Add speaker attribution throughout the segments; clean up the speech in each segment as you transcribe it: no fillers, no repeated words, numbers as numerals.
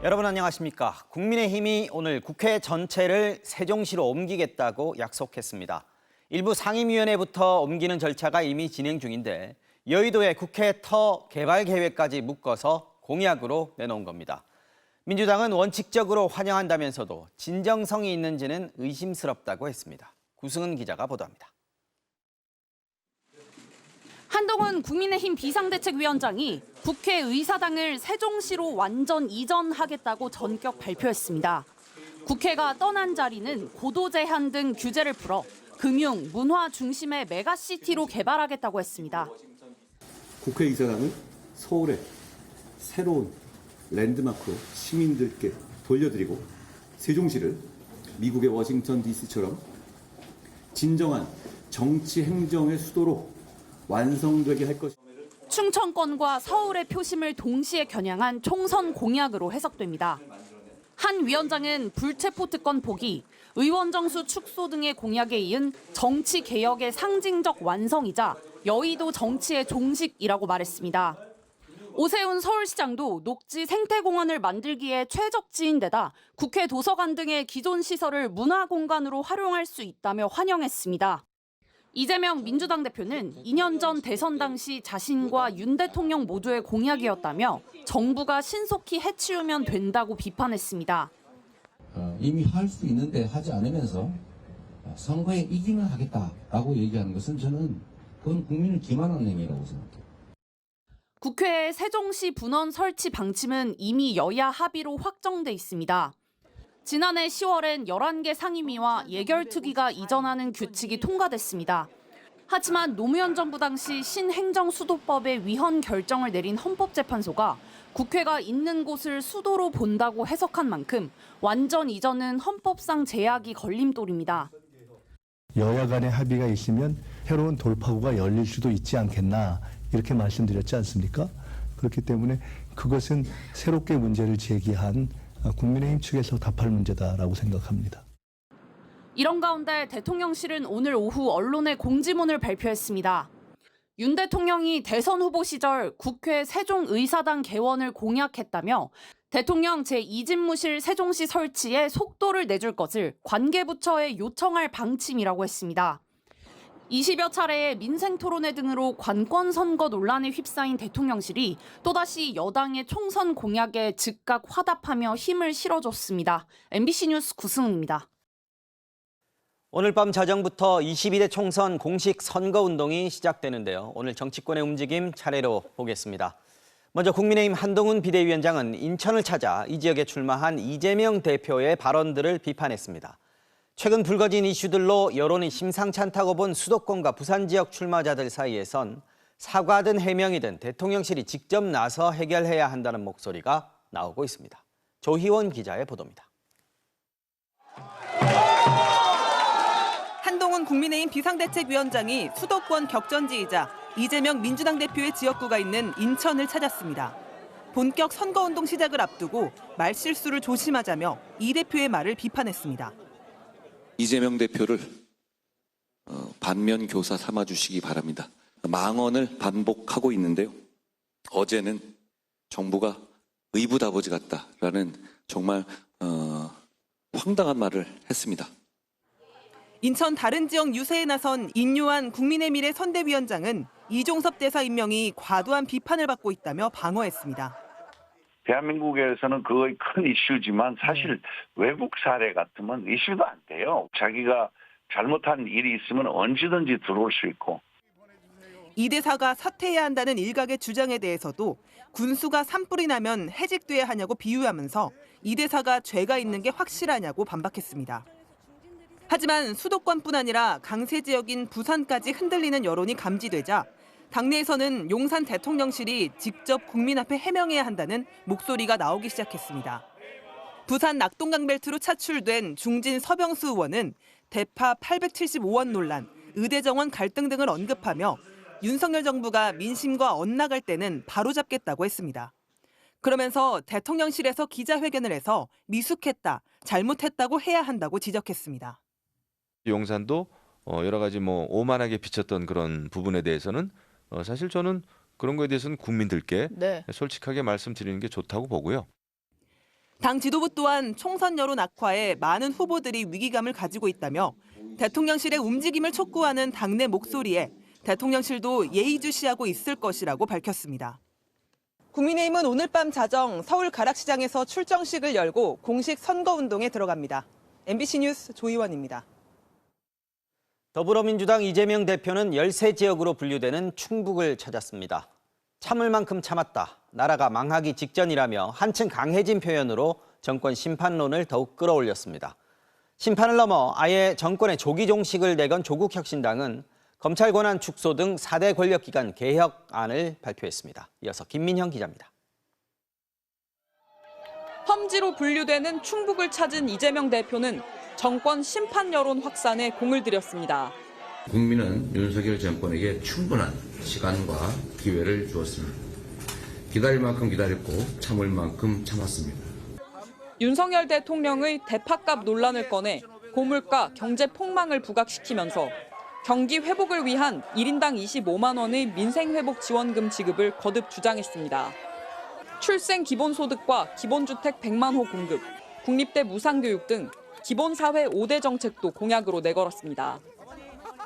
Speaker 1: 여러분 안녕하십니까? 국민의힘이 오늘 국회 전체를 세종시로 옮기겠다고 약속했습니다. 일부 상임위원회부터 옮기는 절차가 이미 진행 중인데 여의도의 국회 터 개발 계획까지 묶어서 공약으로 내놓은 겁니다. 민주당은 원칙적으로 환영한다면서도 진정성이 있는지는 의심스럽다고 했습니다. 구승은 기자가 보도합니다.
Speaker 2: 한동훈 국민의힘 비상대책위원장이 국회의사당을 세종시로 완전 이전하겠다고 전격 발표했습니다. 국회가 떠난 자리는 고도 제한 등 규제를 풀어 금융, 문화 중심의 메가시티로 개발하겠다고 했습니다.
Speaker 3: 국회의사당을 서울의 새로운 랜드마크로 시민들께 돌려드리고 세종시를 미국의 워싱턴 DC처럼 진정한 정치 행정의 수도로 완성되게 할 것입니다.
Speaker 2: 충청권과 서울의 표심을 동시에 겨냥한 총선 공약으로 해석됩니다. 한 위원장은 불체포 특권 포기, 의원 정수 축소 등의 공약에 이은 정치 개혁의 상징적 완성이자 여의도 정치의 종식이라고 말했습니다. 오세훈 서울시장도 녹지 생태공원을 만들기에 최적지인 데다 국회 도서관 등의 기존 시설을 문화공간으로 활용할 수 있다며 환영했습니다. 이재명 민주당 대표는 2년 전 대선 당시 자신과 윤 대통령 모두의 공약이었다며 정부가 신속히 해치우면 된다고 비판했습니다.
Speaker 4: 이미 할 수 있는데 하지 않으면서 선거에 이기면 하겠다라고 얘기하는 것은 저는 그건 국민을 기만하는 행위라고 생각해요.
Speaker 2: 국회의 세종시 분원 설치 방침은 이미 여야 합의로 확정돼 있습니다. 지난해 10월엔 11개 상임위와 예결특위가 이전하는 규칙이 통과됐습니다. 하지만 노무현 정부 당시 신행정수도법의 위헌 결정을 내린 헌법재판소가 국회가 있는 곳을 수도로 본다고 해석한 만큼 완전 이전은 헌법상 제약이 걸림돌입니다.
Speaker 5: 여야 간의 합의가 있으면 새로운 돌파구가 열릴 수도 있지 않겠나 이렇게 말씀드렸지 않습니까? 그렇기 때문에 그것은 새롭게 문제를 제기한 국민의힘 측에서 답할 문제다라고 생각합니다.
Speaker 2: 이런 가운데 대통령실은 오늘 오후 언론에 공지문을 발표했습니다. 윤 대통령이 대선 후보 시절 국회 세종의사당 개원을 공약했다며 대통령 제2집무실 세종시 설치에 속도를 내줄 것을 관계부처에 요청할 방침이라고 했습니다. 20여 차례의 민생토론회 등으로 관권선거 논란에 휩싸인 대통령실이 또다시 여당의 총선 공약에 즉각 화답하며 힘을 실어줬습니다. MBC 뉴스 구승은입니다.
Speaker 1: 오늘 밤 자정부터 22대 총선 공식 선거운동이 시작되는데요. 오늘 정치권의 움직임 차례로 보겠습니다. 먼저 국민의힘 한동훈 비대위원장은 인천을 찾아 이 지역에 출마한 이재명 대표의 발언들을 비판했습니다. 최근 불거진 이슈들로 여론이 심상치 않다고 본 수도권과 부산 지역 출마자들 사이에선 사과든 해명이든 대통령실이 직접 나서 해결해야 한다는 목소리가 나오고 있습니다. 조희원 기자의 보도입니다.
Speaker 6: 한동훈 국민의힘 비상대책위원장이 수도권 격전지이자 이재명 민주당 대표의 지역구가 있는 인천을 찾았습니다. 본격 선거운동 시작을 앞두고 말실수를 조심하자며 이 대표의 말을 비판했습니다.
Speaker 7: 이재명 대표를 반면교사 삼아주시기 바랍니다. 망언을 반복하고 있는데요. 어제는 정부가 의붓아버지 같다라는 정말 황당한 말을 했습니다.
Speaker 6: 인천 다른 지역 유세에 나선 인요한 국민의 미래 선대위원장은 이종섭 대사 임명이 과도한 비판을 받고 있다며 방어했습니다.
Speaker 8: 대한민국에서는 그거의 큰 이슈지만 사실 외국 사례 같으면 이슈도 안 돼요. 자기가 잘못한 일이 있으면 언제든지 들어올 수 있고.
Speaker 6: 이 대사가 사퇴해야 한다는 일각의 주장에 대해서도 군수가 산불이 나면 해직돼야 하냐고 비유하면서 이 대사가 죄가 있는 게 확실하냐고 반박했습니다. 하지만 수도권뿐 아니라 강세 지역인 부산까지 흔들리는 여론이 감지되자 당내에서는 용산 대통령실이 직접 국민 앞에 해명해야 한다는 목소리가 나오기 시작했습니다. 부산 낙동강벨트로 차출된 중진 서병수 의원은 대파 875원 논란, 의대 정원 갈등 등을 언급하며 윤석열 정부가 민심과 엇나갈 때는 바로잡겠다고 했습니다. 그러면서 대통령실에서 기자회견을 해서 미숙했다, 잘못했다고 해야 한다고 지적했습니다.
Speaker 9: 용산도 여러 가지 오만하게 비쳤던 그런 부분에 대해서는 사실 저는 그런 거에 대해서는 국민들께 솔직하게 말씀드리는 게 좋다고 보고요.
Speaker 6: 당 지도부 또한 총선 여론 악화에 많은 후보들이 위기감을 가지고 있다며 대통령실의 움직임을 촉구하는 당내 목소리에 대통령실도 예의주시하고 있을 것이라고 밝혔습니다. 국민의힘은 오늘 밤 자정 서울 가락시장에서 출정식을 열고 공식 선거운동에 들어갑니다. MBC 뉴스 조희원입니다.
Speaker 1: 더불어민주당 이재명 대표는 열세 지역으로 분류되는 충북을 찾았습니다. 참을 만큼 참았다. 나라가 망하기 직전이라며 한층 강해진 표현으로 정권 심판론을 더욱 끌어올렸습니다. 심판을 넘어 아예 정권의 조기 종식을 내건 조국혁신당은 검찰 권한 축소 등 4대 권력기관 개혁안을 발표했습니다. 이어서 김민형 기자입니다.
Speaker 10: 험지로 분류되는 충북을 찾은 이재명 대표는 정권 심판 여론 확산에 공을 들였습니다.
Speaker 4: 국민은 윤석열 정권에게 충분한 시간과 기회를 주었습니다. 기다릴 만큼 기다렸고 참을 만큼 참았습니다.
Speaker 10: 윤석열 대통령의 대파값 논란을 꺼내 고물가 경제 폭망을 부각시키면서 경기 회복을 위한 1인당 25만 원의 민생회복 지원금 지급을 거듭 주장했습니다. 출생 기본소득과 기본주택 100만 호 공급, 국립대 무상교육 등 기본사회 5대 정책도 공약으로 내걸었습니다.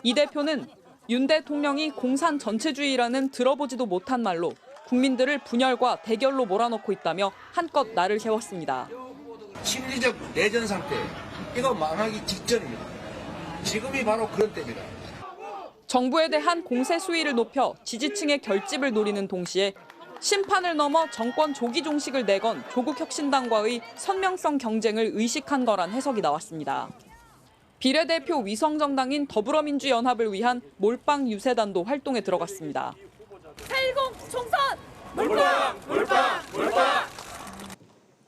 Speaker 10: 이 대표는 윤 대통령이 공산 전체주의라는 들어보지도 못한 말로 국민들을 분열과 대결로 몰아넣고 있다며 한껏 날을 세웠습니다.
Speaker 11: 심리적 내전 상태, 이거 망하기 직전입니다. 지금이 바로 그런 때입니다.
Speaker 10: 정부에 대한 공세 수위를 높여 지지층의 결집을 노리는 동시에 심판을 넘어 정권 조기 종식을 내건 조국혁신당과의 선명성 경쟁을 의식한 거란 해석이 나왔습니다. 비례대표 위성정당인 더불어민주연합을 위한 몰빵 유세단도 활동에 들어갔습니다.
Speaker 2: 4.10 총선!
Speaker 11: 몰빵!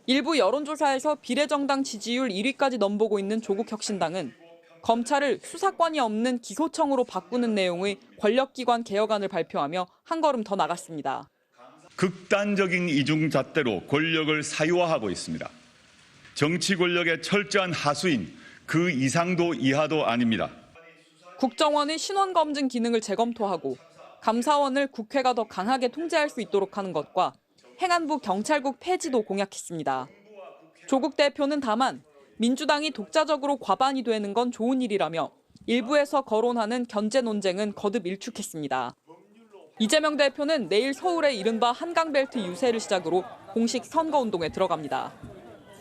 Speaker 10: 일부 여론조사에서 비례정당 지지율 1위까지 넘보고 있는 조국혁신당은 검찰을 수사권이 없는 기소청으로 바꾸는 내용의 권력기관 개혁안을 발표하며 한 걸음 더 나갔습니다.
Speaker 12: 극단적인 이중잣대로 권력을 사유화하고 있습니다. 정치 권력의 철저한 하수인 그 이상도 이하도 아닙니다.
Speaker 10: 국정원의 신원검증 기능을 재검토하고 감사원을 국회가 더 강하게 통제할 수 있도록 하는 것과 행안부 경찰국 폐지도 공약했습니다. 조국 대표는 다만 민주당이 독자적으로 과반이 되는 건 좋은 일이라며 일부에서 거론하는 견제 논쟁은 거듭 일축했습니다. 이재명 대표는 내일 서울의 이른바 한강벨트 유세를 시작으로 공식 선거운동에 들어갑니다.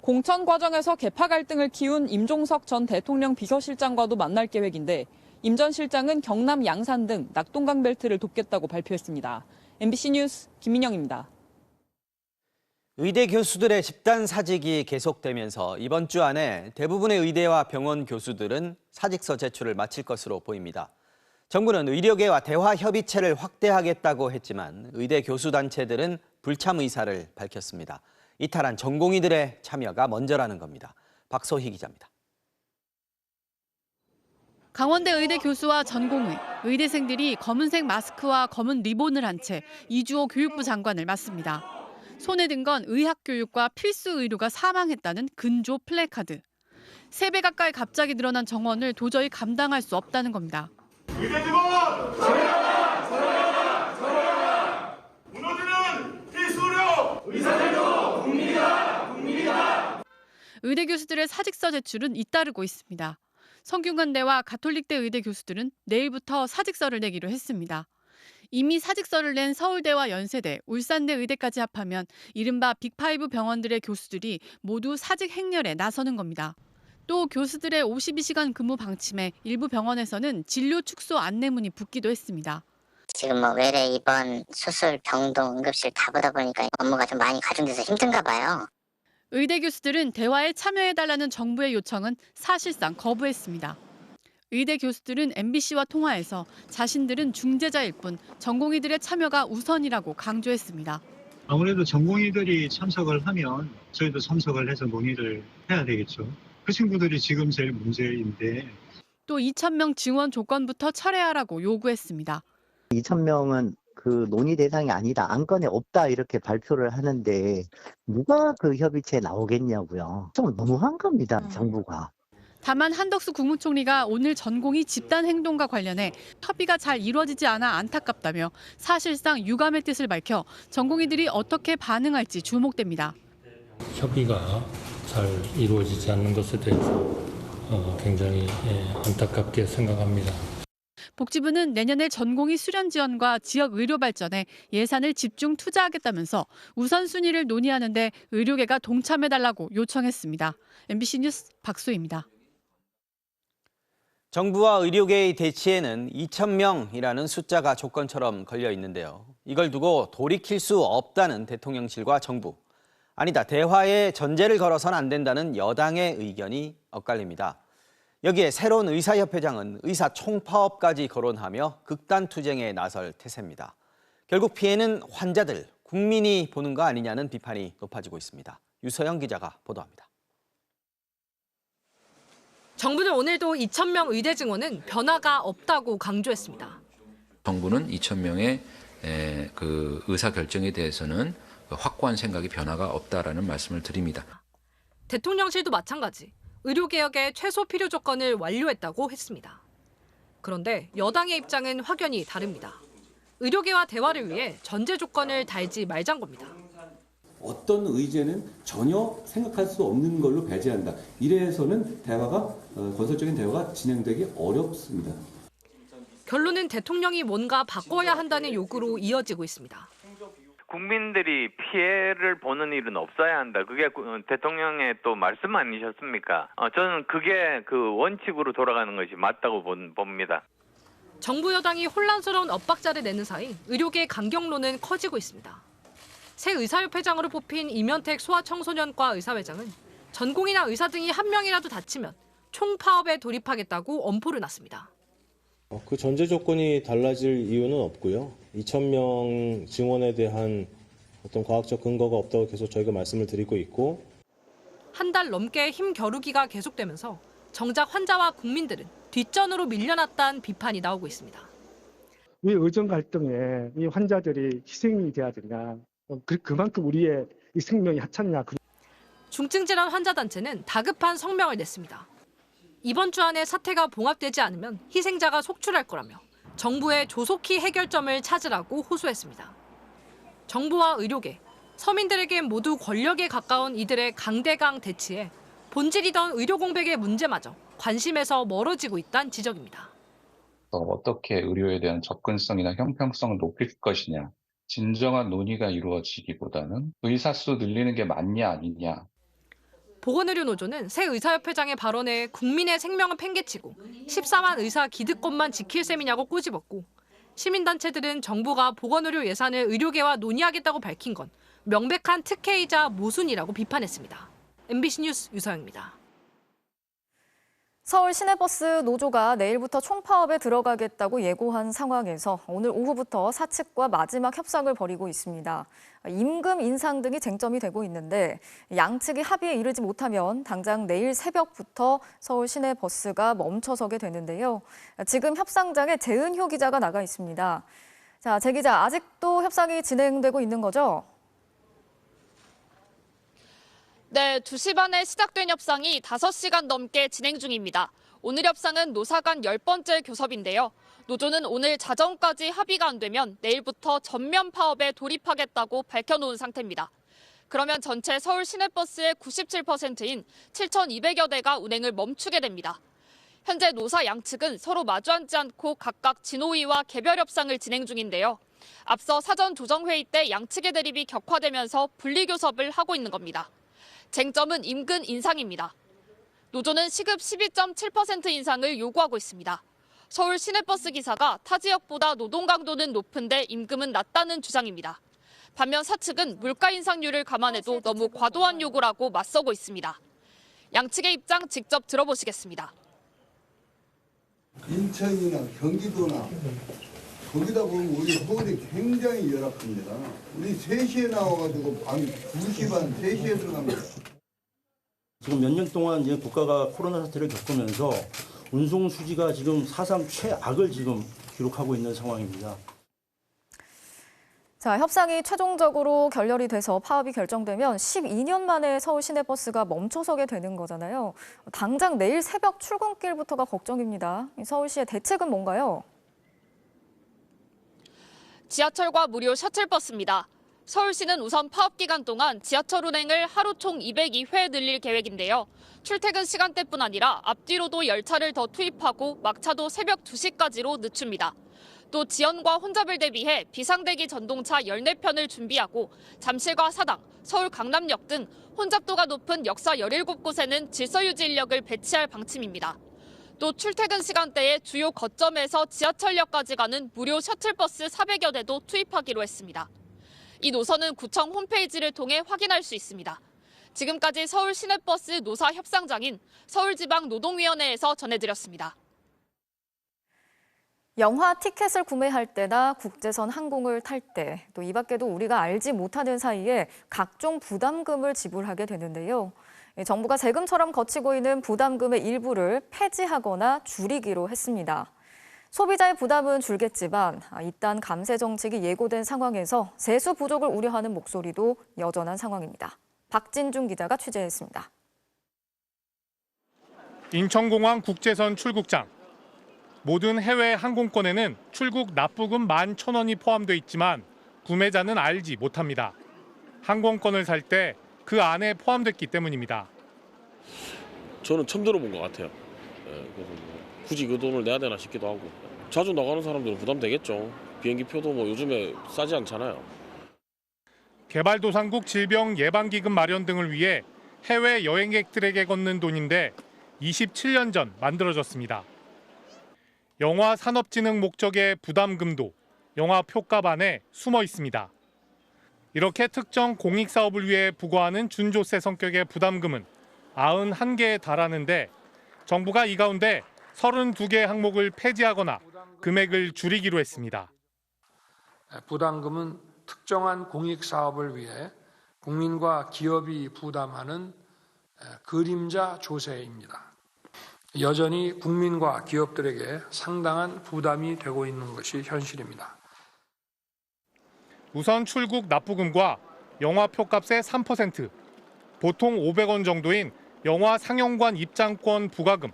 Speaker 10: 공천 과정에서 계파 갈등을 키운 임종석 전 대통령 비서실장과도 만날 계획인데 임 전 실장은 경남 양산 등 낙동강 벨트를 돕겠다고 발표했습니다. MBC 뉴스 김민영입니다.
Speaker 1: 의대 교수들의 집단 사직이 계속되면서 이번 주 안에 대부분의 의대와 병원 교수들은 사직서 제출을 마칠 것으로 보입니다. 정부는 의료계와 대화 협의체를 확대하겠다고 했지만 의대 교수단체들은 불참 의사를 밝혔습니다. 이탈한 전공의들의 참여가 먼저라는 겁니다. 박소희 기자입니다.
Speaker 13: 강원대 의대 교수와 전공의, 의대생들이 검은색 마스크와 검은 리본을 한 채 이주호 교육부 장관을 맞습니다. 손에 든 건 의학교육과 필수 의료가 사망했다는 근조 플래카드. 3배 가까이 갑자기 늘어난 정원을 도저히 감당할 수 없다는 겁니다.
Speaker 12: 의대 직원! 서러라! 무너지는 필수 의료! 의사들도 국민이다!
Speaker 13: 의대 교수들의 사직서 제출은 잇따르고 있습니다. 성균관대와 가톨릭대 의대 교수들은 내일부터 사직서를 내기로 했습니다. 이미 사직서를 낸 서울대와 연세대, 울산대 의대까지 합하면 이른바 빅5 병원들의 교수들이 모두 사직 행렬에 나서는 겁니다. 또 교수들의 52시간 근무 방침에 일부 병원에서는 진료 축소 안내문이 붙기도 했습니다.
Speaker 14: 지금 외래 입원, 수술, 병동, 응급실 다 보다 보니까 업무가 좀 많이 가중돼서 힘든가 봐요.
Speaker 13: 의대 교수들은 대화에 참여해달라는 정부의 요청은 사실상 거부했습니다. 의대 교수들은 MBC와 통화해서 자신들은 중재자일 뿐 전공의들의 참여가 우선이라고 강조했습니다.
Speaker 15: 아무래도 전공의들이 참석을 하면 저희도 참석을 해서 논의를 해야 되겠죠. 그 친구들이 지금 제일 문제인데.
Speaker 13: 또 2,000명 증원 조건부터 철회하라고 요구했습니다.
Speaker 16: 2,000명은 그 논의 대상이 아니다, 안건에 없다 이렇게 발표를 하는데 누가 그 협의체에 나오겠냐고요. 좀 너무한 겁니다, 정부가.
Speaker 13: 다만 한덕수 국무총리가 오늘 전공의 집단 행동과 관련해 협의가 잘 이루어지지 않아 안타깝다며 사실상 유감의 뜻을 밝혀 전공의들이 어떻게 반응할지 주목됩니다.
Speaker 17: 협의가 잘 이루어지지 않는 것에 대해서 굉장히 안타깝게 생각합니다.
Speaker 13: 복지부는 내년에 전공의 수련 지원과 지역 의료 발전에 예산을 집중 투자하겠다면서 우선순위를 논의하는 데 의료계가 동참해달라고 요청했습니다. MBC 뉴스 박소희입니다.
Speaker 1: 정부와 의료계의 대치에는 2,000명이라는 숫자가 조건처럼 걸려 있는데요. 이걸 두고 돌이킬 수 없다는 대통령실과 정부. 아니다, 대화에 전제를 걸어서는 안 된다는 여당의 의견이 엇갈립니다. 여기에 새로운 의사협회장은 의사 총파업까지 거론하며 극단 투쟁에 나설 태세입니다. 결국 피해는 환자들, 국민이 보는 거 아니냐는 비판이 높아지고 있습니다. 유서영 기자가 보도합니다.
Speaker 18: 정부는 오늘도 2,000명 의대 증원은 변화가 없다고 강조했습니다.
Speaker 19: 정부는 2,000명의 그 의사 결정에 대해서는 확고한 생각이 변화가 없다라는 말씀을 드립니다.
Speaker 18: 대통령실도 마찬가지. 의료개혁의 최소 필요 조건을 완료했다고 했습니다. 그런데 여당의 입장은 확연히 다릅니다. 의료계와 대화를 위해 전제 조건을 달지 말자는 겁니다.
Speaker 3: 어떤 의제는 전혀 생각할 수 없는 걸로 배제한다. 이래서는 대화가 건설적인 대화가 진행되기 어렵습니다.
Speaker 18: 결론은 대통령이 뭔가 바꿔야 한다는 요구로 이어지고 있습니다.
Speaker 20: 국민들이 피해를 보는 일은 없어야 한다. 그게 대통령의 또 말씀 아니셨습니까? 저는 그게 그 원칙으로 돌아가는 것이 맞다고 봅니다.
Speaker 18: 정부 여당이 혼란스러운 엇박자를 내는 사이 의료계 강경론은 커지고 있습니다. 새 의사협회장으로 뽑힌 이면택 소아청소년과 의사회장은 전공의나 의사 등이 한 명이라도 다치면 총파업에 돌입하겠다고 엄포를 놨습니다.
Speaker 21: 그 전제 조건이 달라질 이유는 없고요. 2,000명 증원에 대한 어떤 과학적 근거가 없다고 계속 저희가 말씀을 드리고 있고,
Speaker 18: 한 달 넘게 힘겨루기가 계속되면서 정작 환자와 국민들은 뒷전으로 밀려났다는 비판이 나오고 있습니다.
Speaker 22: 왜 의정 갈등에 이 환자들이 희생이 돼야 되냐, 그만큼 우리의 이 생명이 하찮냐.
Speaker 18: 중증질환 환자단체는 다급한 성명을 냈습니다. 이번 주 안에 사태가 봉합되지 않으면 희생자가 속출할 거라며 정부의 조속히 해결점을 찾으라고 호소했습니다. 정부와 의료계, 서민들에게 모두 권력에 가까운 이들의 강대강 대치에 본질이던 의료 공백의 문제마저 관심에서 멀어지고 있다는 지적입니다.
Speaker 23: 어떻게 의료에 대한 접근성이나 형평성을 높일 것이냐, 진정한 논의가 이루어지기보다는 의사 수 늘리는 게 맞냐 아니냐.
Speaker 18: 보건의료노조는 새 의사협회장의 발언에 국민의 생명을 팽개치고 14만 의사 기득권만 지킬 셈이냐고 꼬집었고, 시민단체들은 정부가 보건의료 예산을 의료계와 논의하겠다고 밝힌 건 명백한 특혜이자 모순이라고 비판했습니다. MBC 뉴스 유서영입니다.
Speaker 2: 서울 시내버스 노조가 내일부터 총파업에 들어가겠다고 예고한 상황에서 오늘 오후부터 사측과 마지막 협상을 벌이고 있습니다. 임금 인상 등이 쟁점이 되고 있는데 양측이 합의에 이르지 못하면 당장 내일 새벽부터 서울 시내버스가 멈춰서게 되는데요. 지금 협상장에 재은효 기자가 나가 있습니다. 자, 재 기자, 아직도 협상이 진행되고 있는 거죠?
Speaker 24: 네, 2시 반에 시작된 협상이 5시간 넘게 진행 중입니다. 오늘 협상은 노사 간 10번째 교섭인데요. 노조는 오늘 자정까지 합의가 안 되면 내일부터 전면 파업에 돌입하겠다고 밝혀놓은 상태입니다. 그러면 전체 서울 시내버스의 97%인 7,200여 대가 운행을 멈추게 됩니다. 현재 노사 양측은 서로 마주 앉지 않고 각각 진호위와 개별 협상을 진행 중인데요. 앞서 사전 조정회의 때 양측의 대립이 격화되면서 분리교섭을 하고 있는 겁니다. 쟁점은 임금 인상입니다. 노조는 시급 12.7% 인상을 요구하고 있습니다. 서울 시내버스 기사가 타 지역보다 노동 강도는 높은데 임금은 낮다는 주장입니다. 반면 사측은 물가 인상률을 감안해도 너무 과도한 요구라고 맞서고 있습니다. 양측의 입장 직접 들어보시겠습니다.
Speaker 25: 인천이나 경기도나 거기다 보면 우리 서울이 굉장히 열악합니다. 우리 3시에 나와가지고 밤 2시 반, 3시에 들어갑니다.
Speaker 26: 지금 몇 년 동안 이제 국가가 코로나 사태를 겪으면서 운송 수지가 지금 사상 최악을 지금 기록하고 있는 상황입니다.
Speaker 2: 자, 협상이 최종적으로 결렬이 돼서 파업이 결정되면 12년 만에 서울 시내버스가 멈춰서게 되는 거잖아요. 당장 내일 새벽 출근길부터가 걱정입니다. 서울시의 대책은 뭔가요?
Speaker 24: 지하철과 무료 셔틀버스입니다. 서울시는 우선 파업 기간 동안 지하철 운행을 하루 총 202회 늘릴 계획인데요. 출퇴근 시간대뿐 아니라 앞뒤로도 열차를 더 투입하고 막차도 새벽 2시까지로 늦춥니다. 또 지연과 혼잡을 대비해 비상대기 전동차 14편을 준비하고 잠실과 사당, 서울 강남역 등 혼잡도가 높은 역사 17곳에는 질서유지 인력을 배치할 방침입니다. 또 출퇴근 시간대에 주요 거점에서 지하철역까지 가는 무료 셔틀버스 400여 대도 투입하기로 했습니다. 이 노선은 구청 홈페이지를 통해 확인할 수 있습니다. 지금까지 서울 시내버스 노사 협상장인 서울지방노동위원회에서 전해드렸습니다.
Speaker 4: 영화 티켓을 구매할 때나 국제선 항공을 탈 때, 또 이 밖에도 우리가 알지 못하는 사이에 각종 부담금을 지불하게 되는데요. 정부가 세금처럼 거치고 있는 부담금의 일부를 폐지하거나 줄이기로 했습니다. 소비자의 부담은 줄겠지만 이딴 감세 정책이 예고된 상황에서 세수 부족을 우려하는 목소리도 여전한 상황입니다. 박진중 기자가 취재했습니다.
Speaker 5: 인천공항 국제선 출국장. 모든 해외 항공권에는 출국 납부금 11,000원이 포함돼 있지만 구매자는 알지 못합니다. 항공권을 살 때 그 안에 포함됐기 때문입니다.
Speaker 6: 저는 처음 들어본 것 같아요. 그래서 굳이 그 돈을 내야 되나 싶기도 하고. 자주 나가는 사람들은 부담되겠죠. 비행기 표도 뭐 요즘에 싸지 않잖아요.
Speaker 5: 개발도상국 질병예방기금 마련 등을 위해 해외 여행객들에게 걷는 돈인데 27년 전 만들어졌습니다. 영화 산업진흥 목적의 부담금도 영화 표값 안에 숨어 있습니다. 이렇게 특정 공익사업을 위해 부과하는 준조세 성격의 부담금은 91개에 달하는데 정부가 이 가운데 32개 항목을 폐지하거나 금액을 줄이기로 했습니다.
Speaker 7: 부담금은 특정한 공익사업을 위해 국민과 기업이 부담하는 그림자 조세입니다. 여전히 국민과 기업들에게 상당한 부담이 되고 있는 것이 현실입니다.
Speaker 5: 우선 출국 납부금과 영화 표값의 3%, 보통 500원 정도인 영화 상영관 입장권 부과금,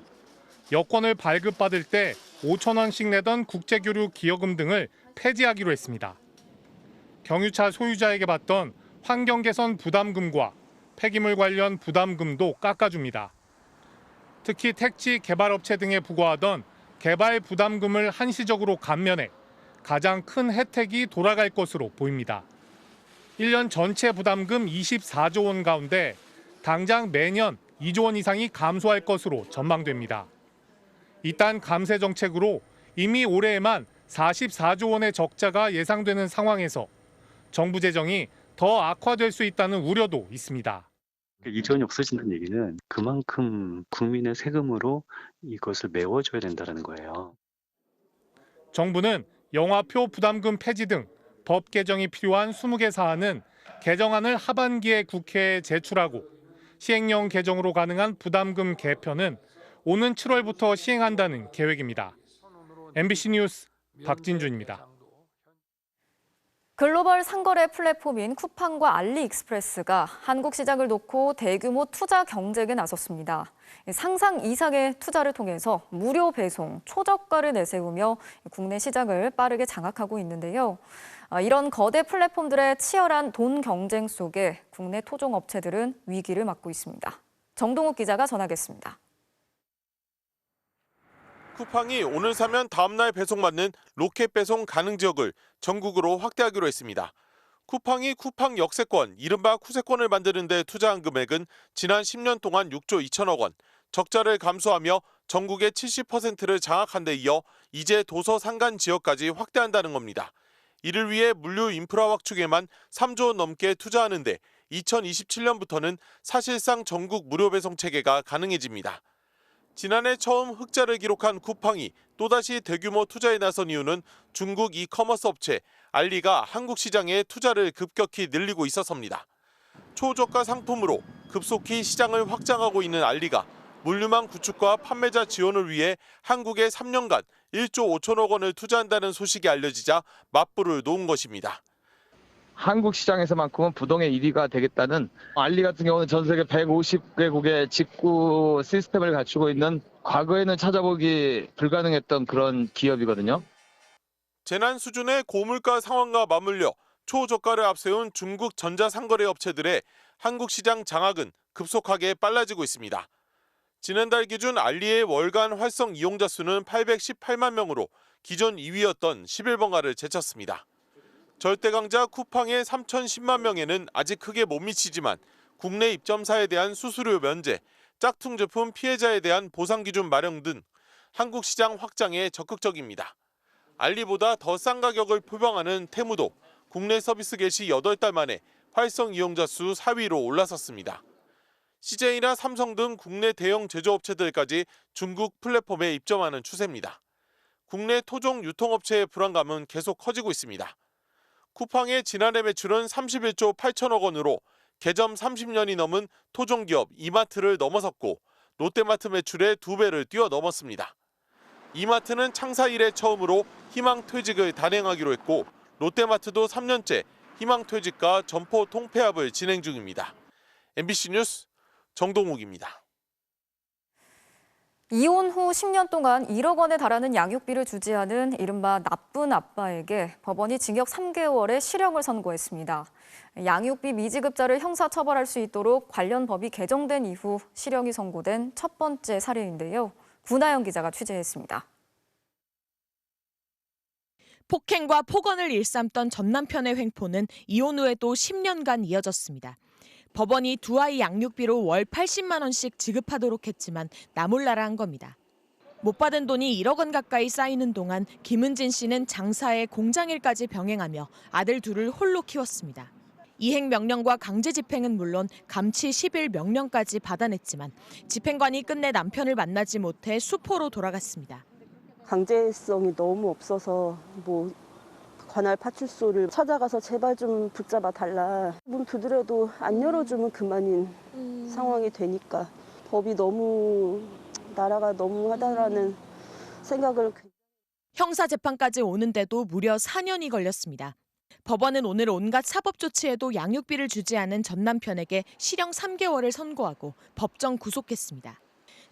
Speaker 5: 여권을 발급받을 때 5,000원씩 내던 국제교류 기여금 등을 폐지하기로 했습니다. 경유차 소유자에게 받던 환경개선 부담금과 폐기물 관련 부담금도 깎아줍니다. 특히 택지 개발업체 등에 부과하던 개발 부담금을 한시적으로 감면해 가장 큰 혜택이 돌아갈 것으로 보입니다. 1년 전체 부담금 24조 원 가운데 당장 매년 2조 원 이상이 감소할 것으로 전망됩니다. 이딴 감세 정책으로 이미 올해에만 44조 원의 적자가 예상되는 상황에서 정부 재정이 더 악화될 수 있다는 우려도 있습니다.
Speaker 8: 이전이 없어진다는 얘기는 그만큼 국민의 세금으로 이것을 메워줘야 된다는 거예요.
Speaker 5: 정부는 영화표 부담금 폐지 등 법 개정이 필요한 20개 사안은 개정안을 하반기에 국회에 제출하고 시행령 개정으로 가능한 부담금 개편은 오는 7월부터 시행한다는 계획입니다. MBC 뉴스 박진준입니다.
Speaker 4: 글로벌 상거래 플랫폼인 쿠팡과 알리익스프레스가 한국 시장을 놓고 대규모 투자 경쟁에 나섰습니다. 상상 이상의 투자를 통해서 무료 배송, 초저가를 내세우며 국내 시장을 빠르게 장악하고 있는데요. 이런 거대 플랫폼들의 치열한 돈 경쟁 속에 국내 토종업체들은 위기를 맞고 있습니다. 정동욱 기자가 전하겠습니다.
Speaker 9: 쿠팡이 오늘 사면 다음날 배송받는 로켓 배송 가능 지역을 전국으로 확대하기로 했습니다. 쿠팡이 쿠팡 역세권, 이른바 쿠세권을 만드는 데 투자한 금액은 지난 10년 동안 6조 2천억 원, 적자를 감수하며 전국의 70%를 장악한 데 이어 이제 도서 상간 지역까지 확대한다는 겁니다. 이를 위해 물류 인프라 확충에만 3조 원 넘게 투자하는데 2027년부터는 사실상 전국 무료 배송 체계가 가능해집니다. 지난해 처음 흑자를 기록한 쿠팡이 또다시 대규모 투자에 나선 이유는 중국 이커머스 업체 알리가 한국 시장에 투자를 급격히 늘리고 있어서입니다. 초저가 상품으로 급속히 시장을 확장하고 있는 알리가 물류망 구축과 판매자 지원을 위해 한국에 3년간 1조 5천억 원을 투자한다는 소식이 알려지자 맞불을 놓은 것입니다.
Speaker 27: 한국 시장에서만큼은 부동의 1위가 되겠다는 알리 같은 경우는 전 세계 150개국의 직구 시스템을 갖추고 있는 과거에는 찾아보기 불가능했던 그런 기업이거든요.
Speaker 9: 재난 수준의 고물가 상황과 맞물려 초저가를 앞세운 중국 전자상거래 업체들의 한국 시장 장악은 급속하게 빨라지고 있습니다. 지난달 기준 알리의 월간 활성 이용자 수는 818만 명으로 기존 2위였던 11번가를 제쳤습니다. 절대강자 쿠팡의 3,010만 명에는 아직 크게 못 미치지만 국내 입점사에 대한 수수료 면제, 짝퉁 제품 피해자에 대한 보상 기준 마련 등 한국 시장 확장에 적극적입니다. 알리보다 더 싼 가격을 표방하는 테무도 국내 서비스 개시 8달 만에 활성 이용자 수 4위로 올라섰습니다. CJ나 삼성 등 국내 대형 제조업체들까지 중국 플랫폼에 입점하는 추세입니다. 국내 토종 유통업체의 불안감은 계속 커지고 있습니다. 쿠팡의 지난해 매출은 31조 8천억 원으로 개점 30년이 넘은 토종기업 이마트를 넘어섰고 롯데마트 매출의 2배를 뛰어넘었습니다. 이마트는 창사 이래 처음으로 희망퇴직을 단행하기로 했고 롯데마트도 3년째 희망퇴직과 점포 통폐합을 진행 중입니다. MBC 뉴스 정동욱입니다.
Speaker 4: 이혼 후 10년 동안 1억 원에 달하는 양육비를 주지 않은 이른바 나쁜 아빠에게 법원이 징역 3개월의 실형을 선고했습니다. 양육비 미지급자를 형사처벌할 수 있도록 관련 법이 개정된 이후 실형이 선고된 첫 번째 사례인데요. 구나영 기자가 취재했습니다.
Speaker 10: 폭행과 폭언을 일삼던 전 남편의 횡포는 이혼 후에도 10년간 이어졌습니다. 법원이 두 아이 양육비로 월 80만 원씩 지급하도록 했지만 나몰라라 한 겁니다. 못 받은 돈이 1억 원 가까이 쌓이는 동안 김은진 씨는 장사에 공장일까지 병행하며 아들 둘을 홀로 키웠습니다. 이행 명령과 강제 집행은 물론 감치 10일 명령까지 받아냈지만 집행관이 끝내 남편을 만나지 못해 수포로 돌아갔습니다.
Speaker 11: 강제성이 너무 없어서 관할 파출소를 찾아가서 제발 좀 붙잡아 달라. 문 두드려도 안 열어주면 그만인 상황이 되니까 법이 나라가 너무하다라는 생각을.
Speaker 10: 형사재판까지 오는데도 무려 4년이 걸렸습니다. 법원은 오늘 온갖 사법 조치에도 양육비를 주지 않은 전 남편에게 실형 3개월을 선고하고 법정 구속했습니다.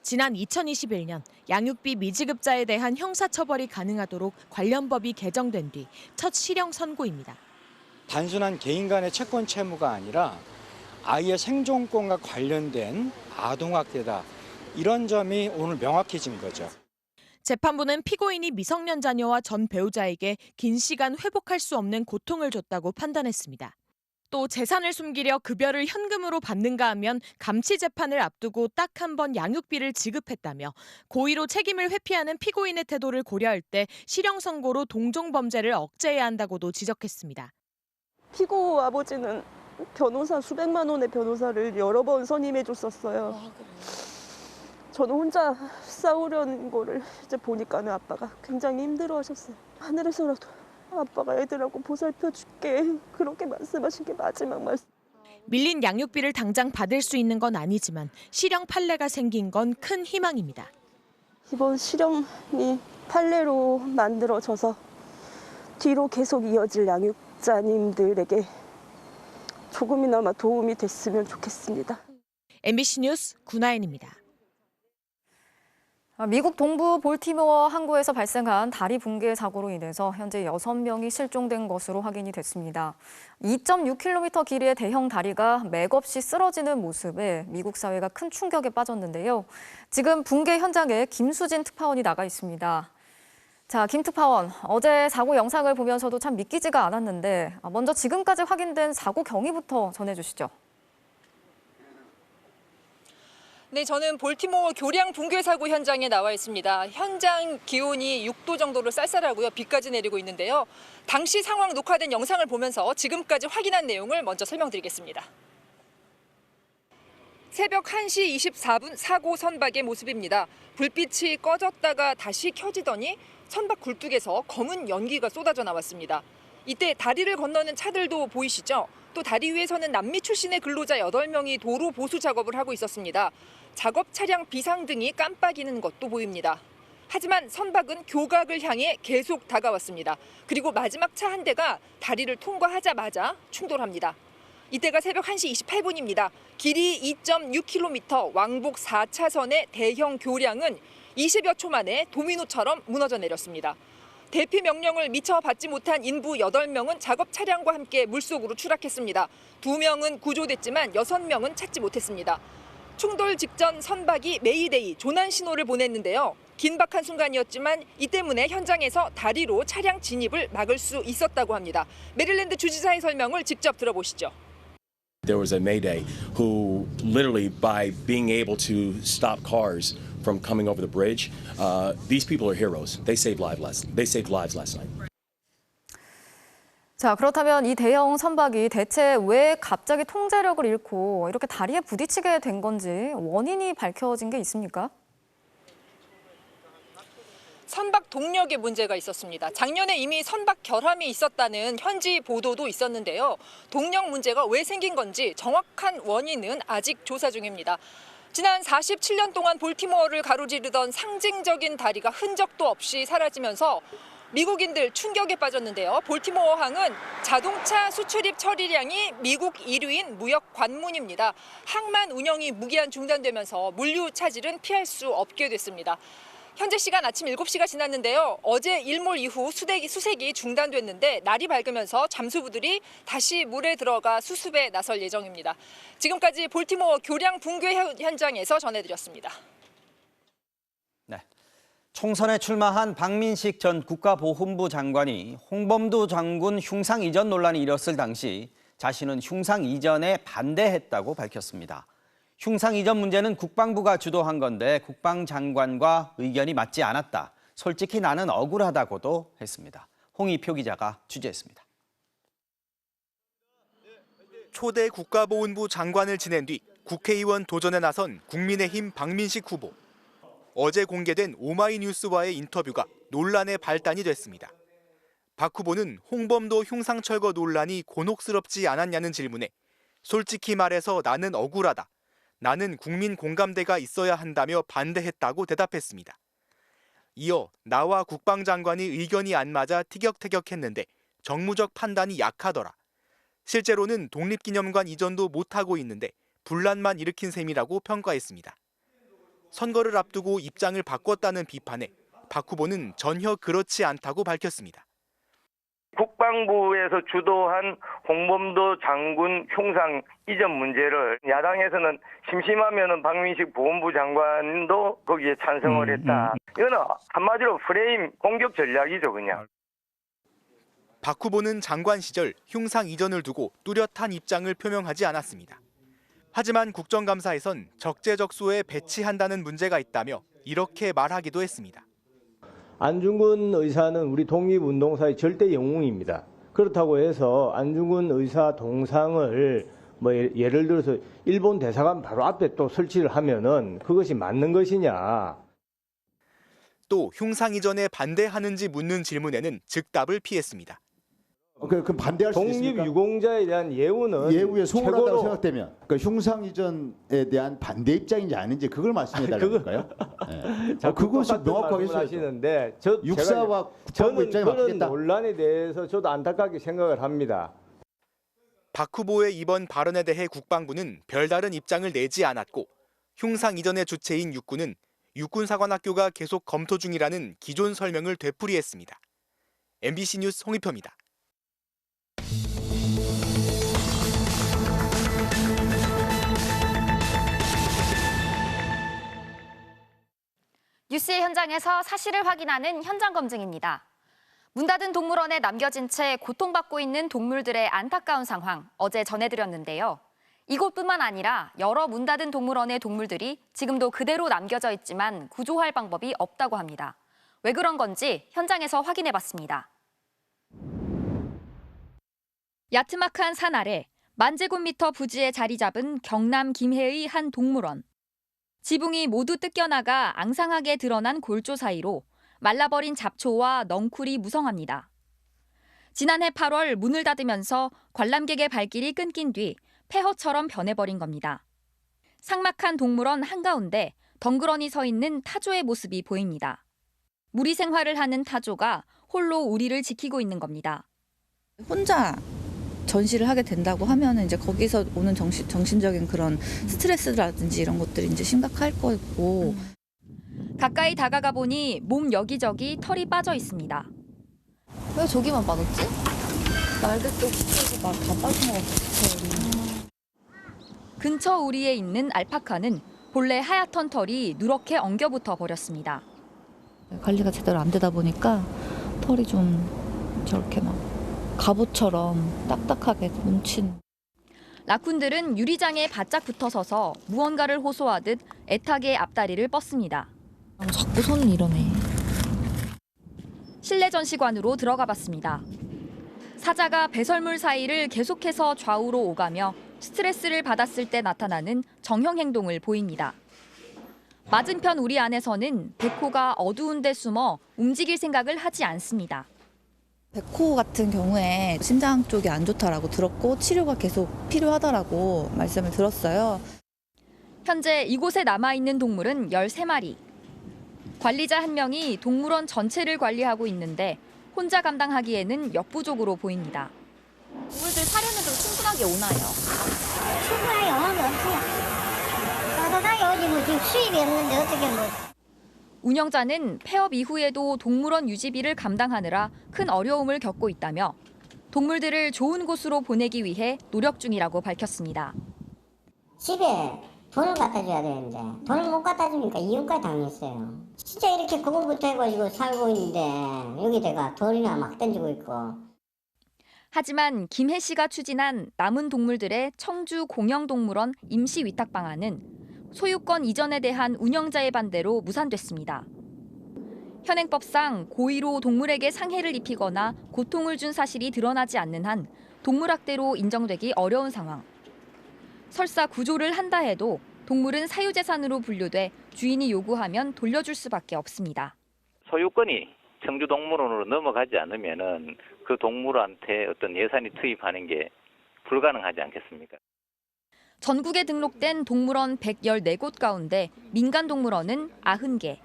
Speaker 10: 지난 2021년 양육비 미지급자에 대한 형사처벌이 가능하도록 관련 법이 개정된 뒤 첫 실형 선고입니다.
Speaker 12: 단순한 개인 간의 채권 채무가 아니라 아이의 생존권과 관련된 아동학대다. 이런 점이 오늘 명확해진 거죠.
Speaker 10: 재판부는 피고인이 미성년 자녀와 전 배우자에게 긴 시간 회복할 수 없는 고통을 줬다고 판단했습니다. 또 재산을 숨기려 급여를 현금으로 받는가 하면 감치 재판을 앞두고 딱 한 번 양육비를 지급했다며 고의로 책임을 회피하는 피고인의 태도를 고려할 때 실형 선고로 동종 범죄를 억제해야 한다고도 지적했습니다.
Speaker 11: 피고 아버지는 변호사 수백만 원의 변호사를 여러 번 선임해 줬었어요. 저는 혼자 싸우려는 거를 이제 보니까는 아빠가 굉장히 힘들어하셨어요. 하늘에서라도 아빠가 애들하고 보살펴 줄게. 그렇게 말씀하신 게 마지막 말씀.
Speaker 10: 밀린 양육비를 당장 받을 수 있는 건 아니지만 실형 판례가 생긴 건 큰 희망입니다.
Speaker 11: 이번 실형이 판례로 만들어져서 뒤로 계속 이어질 양육자님들에게 조금이나마 도움이 됐으면 좋겠습니다.
Speaker 10: MBC 뉴스 구나연입니다.
Speaker 4: 미국 동부 볼티모어 항구에서 발생한 다리 붕괴 사고로 인해서 현재 6명이 실종된 것으로 확인이 됐습니다. 2.6km 길이의 대형 다리가 맥없이 쓰러지는 모습에 미국 사회가 큰 충격에 빠졌는데요. 지금 붕괴 현장에 김수진 특파원이 나가 있습니다. 자, 김 특파원, 어제 사고 영상을 보면서도 참 믿기지가 않았는데 먼저 지금까지 확인된 사고 경위부터 전해주시죠.
Speaker 14: 네, 저는 볼티모어 교량 붕괴 사고 현장에 나와 있습니다. 현장 기온이 6도 정도로 쌀쌀하고요. 비까지 내리고 있는데요. 당시 상황 녹화된 영상을 보면서 지금까지 확인한 내용을 먼저 설명드리겠습니다. 새벽 1시 24분 사고 선박의 모습입니다. 불빛이 꺼졌다가 다시 켜지더니 선박 굴뚝에서 검은 연기가 쏟아져 나왔습니다. 이때 다리를 건너는 차들도 보이시죠? 또 다리 위에서는 남미 출신의 근로자 8명이 도로 보수 작업을 하고 있었습니다. 작업 차량 비상등이 깜빡이는 것도 보입니다. 하지만 선박은 교각을 향해 계속 다가왔습니다. 그리고 마지막 차 한 대가 다리를 통과하자마자 충돌합니다. 이때가 새벽 1시 28분입니다. 길이 2.6km 왕복 4차선의 대형 교량은 20여 초 만에 도미노처럼 무너져 내렸습니다. 대피 명령을 미처 받지 못한 인부 8명은 작업 차량과 함께 물속으로 추락했습니다. 2명은 구조됐지만 6명은 찾지 못했습니다. 충돌 직전 선박이 메이데이, 조난 신호를 보냈는데요. 긴박한 순간이었지만 이 때문에 현장에서 다리로 차량 진입을 막을 수 있었다고 합니다. 메릴랜드 주지사의 설명을 직접 들어보시죠.
Speaker 1: There was a Mayday who literally by being able to stop cars from coming over the bridge, these people are heroes. They saved lives last night.
Speaker 4: 자, 그렇다면 이 대형 선박이 대체 왜 갑자기 통제력을 잃고 이렇게 다리에 부딪히게 된 건지 원인이 밝혀진 게 있습니까?
Speaker 14: 선박 동력에 문제가 있었습니다. 작년에 이미 선박 결함이 있었다는 현지 보도도 있었는데요. 동력 문제가 왜 생긴 건지 정확한 원인은 아직 조사 중입니다. 지난 47년 동안 볼티모어를 가로지르던 상징적인 다리가 흔적도 없이 사라지면서 미국인들 충격에 빠졌는데요. 볼티모어 항은 자동차 수출입 처리량이 미국 1위인 무역 관문입니다. 항만 운영이 무기한 중단되면서 물류 차질은 피할 수 없게 됐습니다. 현재 시간 아침 7시가 지났는데요. 어제 일몰 이후 수색이 중단됐는데 날이 밝으면서 잠수부들이 다시 물에 들어가 수습에 나설 예정입니다. 지금까지 볼티모어 교량 붕괴 현장에서 전해드렸습니다.
Speaker 3: 네. 총선에 출마한 박민식 전 국가보훈부 장관이 홍범도 장군 흉상 이전 논란이 일었을 당시 자신은 흉상 이전에 반대했다고 밝혔습니다. 흉상 이전 문제는 국방부가 주도한 건데 국방장관과 의견이 맞지 않았다. 솔직히 나는 억울하다고도 했습니다. 홍희표 기자가 취재했습니다.
Speaker 13: 초대 국가보훈부 장관을 지낸 뒤 국회의원 도전에 나선 국민의힘 박민식 후보. 어제 공개된 오마이뉴스와의 인터뷰가 논란의 발단이 됐습니다. 박 후보는 홍범도 흉상 철거 논란이 곤혹스럽지 않았냐는 질문에 솔직히 말해서 나는 억울하다. 나는 국민 공감대가 있어야 한다며 반대했다고 대답했습니다. 이어 나와 국방장관이 의견이 안 맞아 티격태격했는데 정무적 판단이 약하더라. 실제로는 독립기념관 이전도 못하고 있는데 분란만 일으킨 셈이라고 평가했습니다. 선거를 앞두고 입장을 바꿨다는 비판에 박 후보는 전혀 그렇지 않다고 밝혔습니다.
Speaker 15: 국방부에서 주도한 홍범도 장군 흉상 이전 문제를 야당에서는 심심하면은 박민식 보훈부 장관도 거기에 찬성을 했다. 이거는 한마디로 프레임 공격 전략이죠, 그냥.
Speaker 13: 박 후보는 장관 시절 흉상 이전을 두고 뚜렷한 입장을 표명하지 않았습니다. 하지만 국정감사에선 적재적소에 배치한다는 문제가 있다며 이렇게 말하기도 했습니다.
Speaker 16: 안중근 의사는 우리 독립운동사의 절대 영웅입니다. 그렇다고 해서 안중근 의사 동상을 예를 들어서 일본 대사관 바로 앞에 또 설치를 하면은 그것이 맞는 것이냐.
Speaker 13: 또 흉상 이전에 반대하는지 묻는 질문에는 즉답을 피했습니다.
Speaker 17: 그럼 반대할 수 있습니까?
Speaker 16: 독립유공자에 대한 예우는
Speaker 17: 예우에 소홀하다고 생각되면 흉상 이전에 대한 반대 입장인지 아닌지 그걸 말씀해 달라니까요. 네. 그것을 명확하게
Speaker 16: 하시는데
Speaker 17: 육사와 국방부 입장이
Speaker 16: 그런
Speaker 17: 맞겠다.
Speaker 16: 논란에 대해서 저도 안타깝게 생각을 합니다.
Speaker 13: 박 후보의 이번 발언에 대해 국방부는 별다른 입장을 내지 않았고 흉상 이전의 주체인 육군은 육군사관학교가 계속 검토 중이라는 기존 설명을 되풀이했습니다. MBC 뉴스 홍희표입니다.
Speaker 19: 뉴스의 현장에서 사실을 확인하는 현장 검증입니다. 문 닫은 동물원에 남겨진 채 고통받고 있는 동물들의 안타까운 상황 어제 전해드렸는데요. 이곳뿐만 아니라 여러 문 닫은 동물원의 동물들이 지금도 그대로 남겨져 있지만 구조할 방법이 없다고 합니다. 왜 그런 건지 현장에서 확인해봤습니다. 야트막한 산 아래 만제곱미터 부지에 자리 잡은 경남 김해의 한 동물원. 지붕이 모두 뜯겨나가 앙상하게 드러난 골조 사이로 말라버린 잡초와 넝쿨이 무성합니다. 지난해 8월 문을 닫으면서 관람객의 발길이 끊긴 뒤 폐허처럼 변해버린 겁니다. 삭막한 동물원 한가운데 덩그러니 서 있는 타조의 모습이 보입니다. 무리 생활을 하는 타조가 홀로 우리를 지키고 있는 겁니다.
Speaker 28: 혼자 전시를 하게 된다고 하면은 이제 거기서 오는 정신적인 그런 스트레스라든지 이런 것들이 이제 심각할 거고.
Speaker 19: 가까이 다가가 보니 몸 여기저기 털이 빠져 있습니다.
Speaker 28: 왜 저기만 빠졌지? 날개쪽 시체에서 다 빠진 것 같아.
Speaker 19: 근처 우리에 있는 알파카는 본래 하얗던 털이 누렇게 엉겨붙어 버렸습니다.
Speaker 28: 관리가 제대로 안 되다 보니까 털이 좀 저렇게 막 갑옷처럼 딱딱하게 뭉친.
Speaker 19: 라쿤들은 유리장에 바짝 붙어서서 무언가를 호소하듯 애타게 앞다리를 뻗습니다.
Speaker 28: 자꾸 손을 이러네.
Speaker 19: 실내 전시관으로 들어가 봤습니다. 사자가 배설물 사이를 계속해서 좌우로 오가며 스트레스를 받았을 때 나타나는 정형 행동을 보입니다. 맞은편 우리 안에서는 백호가 어두운 데 숨어 움직일 생각을 하지 않습니다.
Speaker 28: 백호 같은 경우에 심장 쪽이 안 좋다라고 들었고 치료가 계속 필요하다라고 말씀을 들었어요.
Speaker 19: 현재 이곳에 남아있는 동물은 13마리. 관리자 한 명이 동물원 전체를 관리하고 있는데 혼자 감당하기에는 역부족으로 보입니다.
Speaker 28: 동물들 사료는 좀 충분하게 오나요?
Speaker 2: 충분하게 오는 게 없어요. 따뜻하게 오지 뭐 지금 수입이 없는데 어떻게 뭐.
Speaker 19: 운영자는 폐업 이후에도 동물원 유지비를 감당하느라 큰 어려움을 겪고 있다며 동물들을 좋은 곳으로 보내기 위해 노력 중이라고 밝혔습니다.
Speaker 2: 집에 돈을 갖다 줘야 되는데 돈을 못 갖다 주니까 이혼까지 당했어요. 진짜 이렇게 그거부터 해가지고 살고 있는데 여기다가 돈이나 막 던지고 있고.
Speaker 19: 하지만 김혜 씨가 추진한 남은 동물들의 청주 공영동물원 임시 위탁 방안은 소유권 이전에 대한 운영자의 반대로 무산됐습니다. 현행법상 고의로 동물에게 상해를 입히거나 고통을 준 사실이 드러나지 않는 한 동물학대로 인정되기 어려운 상황. 설사 구조를 한다 해도 동물은 사유재산으로 분류돼 주인이 요구하면 돌려줄 수밖에 없습니다.
Speaker 18: 소유권이 청주동물원으로 넘어가지 않으면은 그 동물한테 어떤 예산이 투입하는 게 불가능하지 않겠습니까?
Speaker 19: 전국에 등록된 동물원 114곳 가운데 민간동물원은 90개.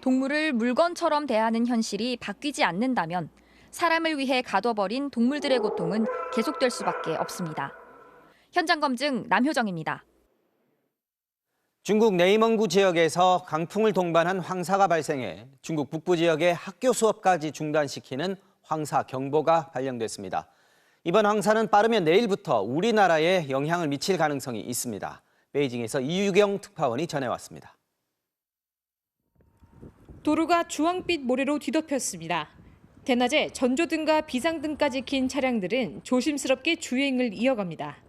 Speaker 19: 동물을 물건처럼 대하는 현실이 바뀌지 않는다면 사람을 위해 가둬버린 동물들의 고통은 계속될 수밖에 없습니다. 현장 검증 남효정입니다.
Speaker 3: 중국 내이멍구 지역에서 강풍을 동반한 황사가 발생해 중국 북부 지역의 학교 수업까지 중단시키는 황사 경보가 발령됐습니다. 이번 황사는 빠르면 내일부터 우리나라에 영향을 미칠 가능성이 있습니다. 베이징에서 이유경 특파원이 전해왔습니다.
Speaker 20: 도로가 주황빛 모래로 뒤덮였습니다. 대낮에 전조등과 비상등까지 킨 차량들은 조심스럽게 주행을 이어갑니다.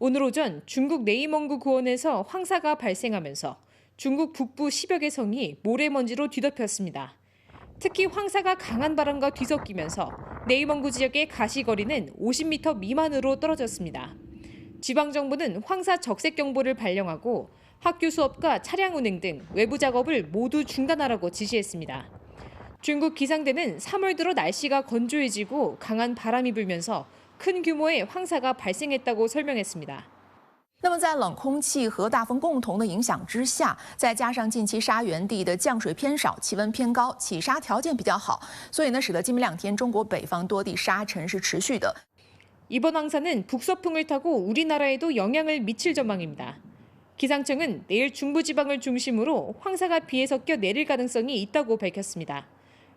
Speaker 20: 오늘 오전 중국 내이멍구 구원에서 황사가 발생하면서 중국 북부 10여 개 성이 모래먼지로 뒤덮였습니다. 특히 황사가 강한 바람과 뒤섞이면서 내이멍구 지역의 가시거리는 50m 미만으로 떨어졌습니다. 지방정부는 황사 적색경보를 발령하고 학교 수업과 차량 운행 등 외부 작업을 모두 중단하라고 지시했습니다. 중국 기상대는 3월 들어 날씨가 건조해지고 강한 바람이 불면서 큰 규모의 황사가 발생했다고 설명했습니다.
Speaker 21: 那么在冷空气和大风共同的影响之下，再加上近期沙源地的降水偏少，气温偏高，起沙条件比较好，所以呢，使得今明两天中国北方多地沙尘是持续的。
Speaker 20: 이번 황사는 북서풍을 타고 우리나라에도 영향을 미칠 전망입니다. 기상청은 내일 중부지방을 중심으로 황사가 비에 섞여 내릴 가능성이 있다고 밝혔습니다.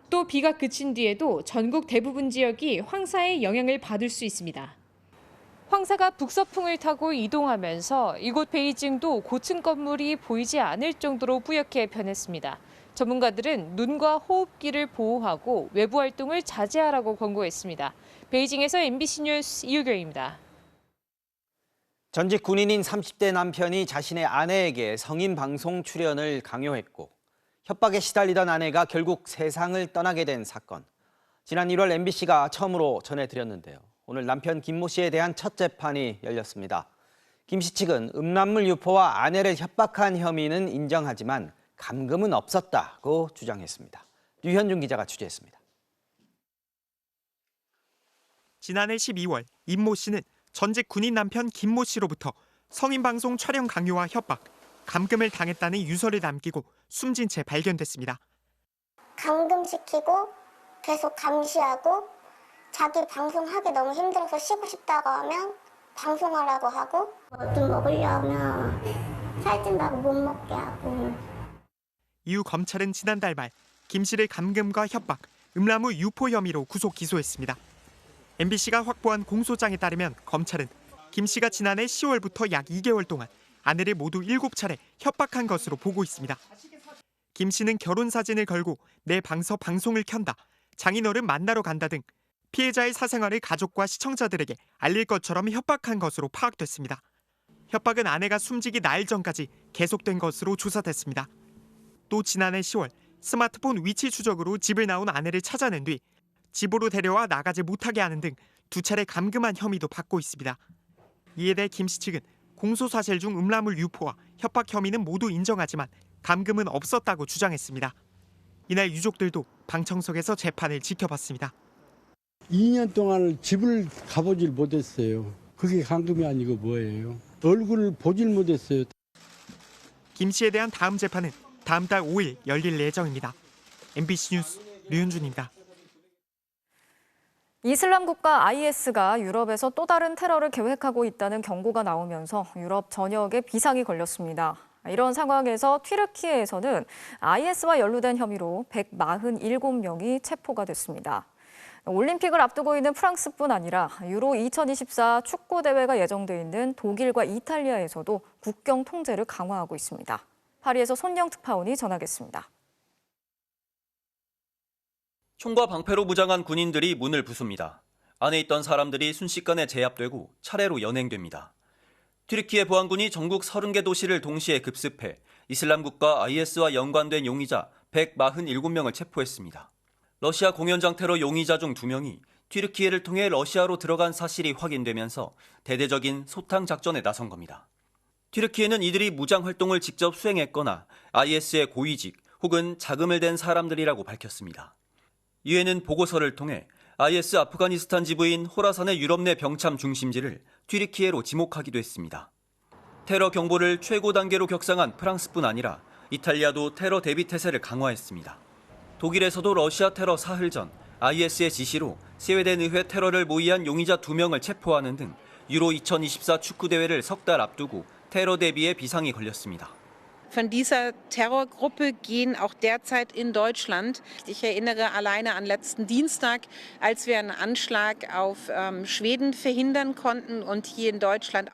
Speaker 20: 또 비가 그친 뒤에도 전국 대부분 지역이 황사의 영향을 받을 수 있습니다. 황사가 북서풍을 타고 이동하면서 이곳 베이징도 고층 건물이 보이지 않을 정도로 뿌옇게 변했습니다. 전문가들은 눈과 호흡기를 보호하고 외부 활동을 자제하라고 권고했습니다. 베이징에서 MBC 뉴스 이유경입니다.
Speaker 3: 전직 군인인 30대 남편이 자신의 아내에게 성인 방송 출연을 강요했고 협박에 시달리던 아내가 결국 세상을 떠나게 된 사건. 지난 1월 MBC가 처음으로 전해드렸는데요. 오늘 남편 김모 씨에 대한 첫 재판이 열렸습니다. 김 씨 측은 음란물 유포와 아내를 협박한 혐의는 인정하지만 감금은 없었다고 주장했습니다. 류현중 기자가 취재했습니다.
Speaker 22: 지난해 12월 임모 씨는 전직 군인 남편 김모 씨로부터 성인 방송 촬영 강요와 협박, 감금을 당했다는 유서를 남기고 숨진 채 발견됐습니다.
Speaker 2: 감금시키고 계속 감시하고 자기 방송하기 너무 힘들어서 쉬고 싶다고 하면 방송하라고 하고 뭐 좀 먹으려면 살찐다고 못 먹게 하고.
Speaker 22: 이후 검찰은 지난달 말 김 씨를 감금과 협박, 음란물 유포 혐의로 구속 기소했습니다. MBC가 확보한 공소장에 따르면 검찰은 김 씨가 지난해 10월부터 약 2개월 동안 아내를 모두 7차례 협박한 것으로 보고 있습니다. 김 씨는 결혼 사진을 걸고 내 방서 방송을 켠다, 장인어른 만나러 간다 등 피해자의 사생활을 가족과 시청자들에게 알릴 것처럼 협박한 것으로 파악됐습니다. 협박은 아내가 숨지기 나흘 전까지 계속된 것으로 조사됐습니다. 또 지난해 10월 스마트폰 위치 추적으로 집을 나온 아내를 찾아낸 뒤 집으로 데려와 나가지 못하게 하는 등 2차례 감금한 혐의도 받고 있습니다. 이에 대해 김 씨 측은 공소사실 중 음란물 유포와 협박 혐의는 모두 인정하지만 감금은 없었다고 주장했습니다. 이날 유족들도 방청석에서 재판을 지켜봤습니다.
Speaker 5: 2년 동안 집을 가보질 못했어요. 그게 감금이 아니고 뭐예요. 얼굴을 보질 못했어요.
Speaker 22: 김 씨에 대한 다음 재판은 다음 달 5일 열릴 예정입니다. MBC 뉴스 류현준입니다.
Speaker 4: 이슬람 국가 IS가 유럽에서 또 다른 테러를 계획하고 있다는 경고가 나오면서 유럽 전역에 비상이 걸렸습니다. 이런 상황에서 튀르키예에서는 IS와 연루된 혐의로 147명이 체포가 됐습니다. 올림픽을 앞두고 있는 프랑스뿐 아니라 유로 2024 축구 대회가 예정돼 있는 독일과 이탈리아에서도 국경 통제를 강화하고 있습니다. 파리에서 손영 특파원이 전하겠습니다.
Speaker 6: 총과 방패로 무장한 군인들이 문을 부숩니다. 안에 있던 사람들이 순식간에 제압되고 차례로 연행됩니다. 튀르키예 보안군이 전국 30개 도시를 동시에 급습해 이슬람 국가 IS와 연관된 용의자 147명을 체포했습니다. 러시아 공연장 테러 용의자 중 2명이 튀르키예를 통해 러시아로 들어간 사실이 확인되면서 대대적인 소탕 작전에 나선 겁니다. 튀르키예는 이들이 무장 활동을 직접 수행했거나 IS의 고위직 혹은 자금을 댄 사람들이라고 밝혔습니다. 유엔은 보고서를 통해 IS 아프가니스탄 지부인 호라산의 유럽 내 병참 중심지를 튀르키예로 지목하기도 했습니다. 테러 경보를 최고 단계로 격상한 프랑스뿐 아니라 이탈리아도 테러 대비 태세를 강화했습니다. 독일에서도 러시아 테러 사흘 전 IS의 지시로 스웨덴 의회 테러를 모의한 용의자 2명을 체포하는 등 유로 2024 축구 대회를 석 달 앞두고 테러 대비에 비상이 걸렸습니다.
Speaker 7: Von dieser Terrorgruppe gehen auch derzeit in Deutschland. Ich erinnere alleine an letzten Dienstag, als wir einen Anschlag auf Schweden verhindern konnten und hier in Deutschland.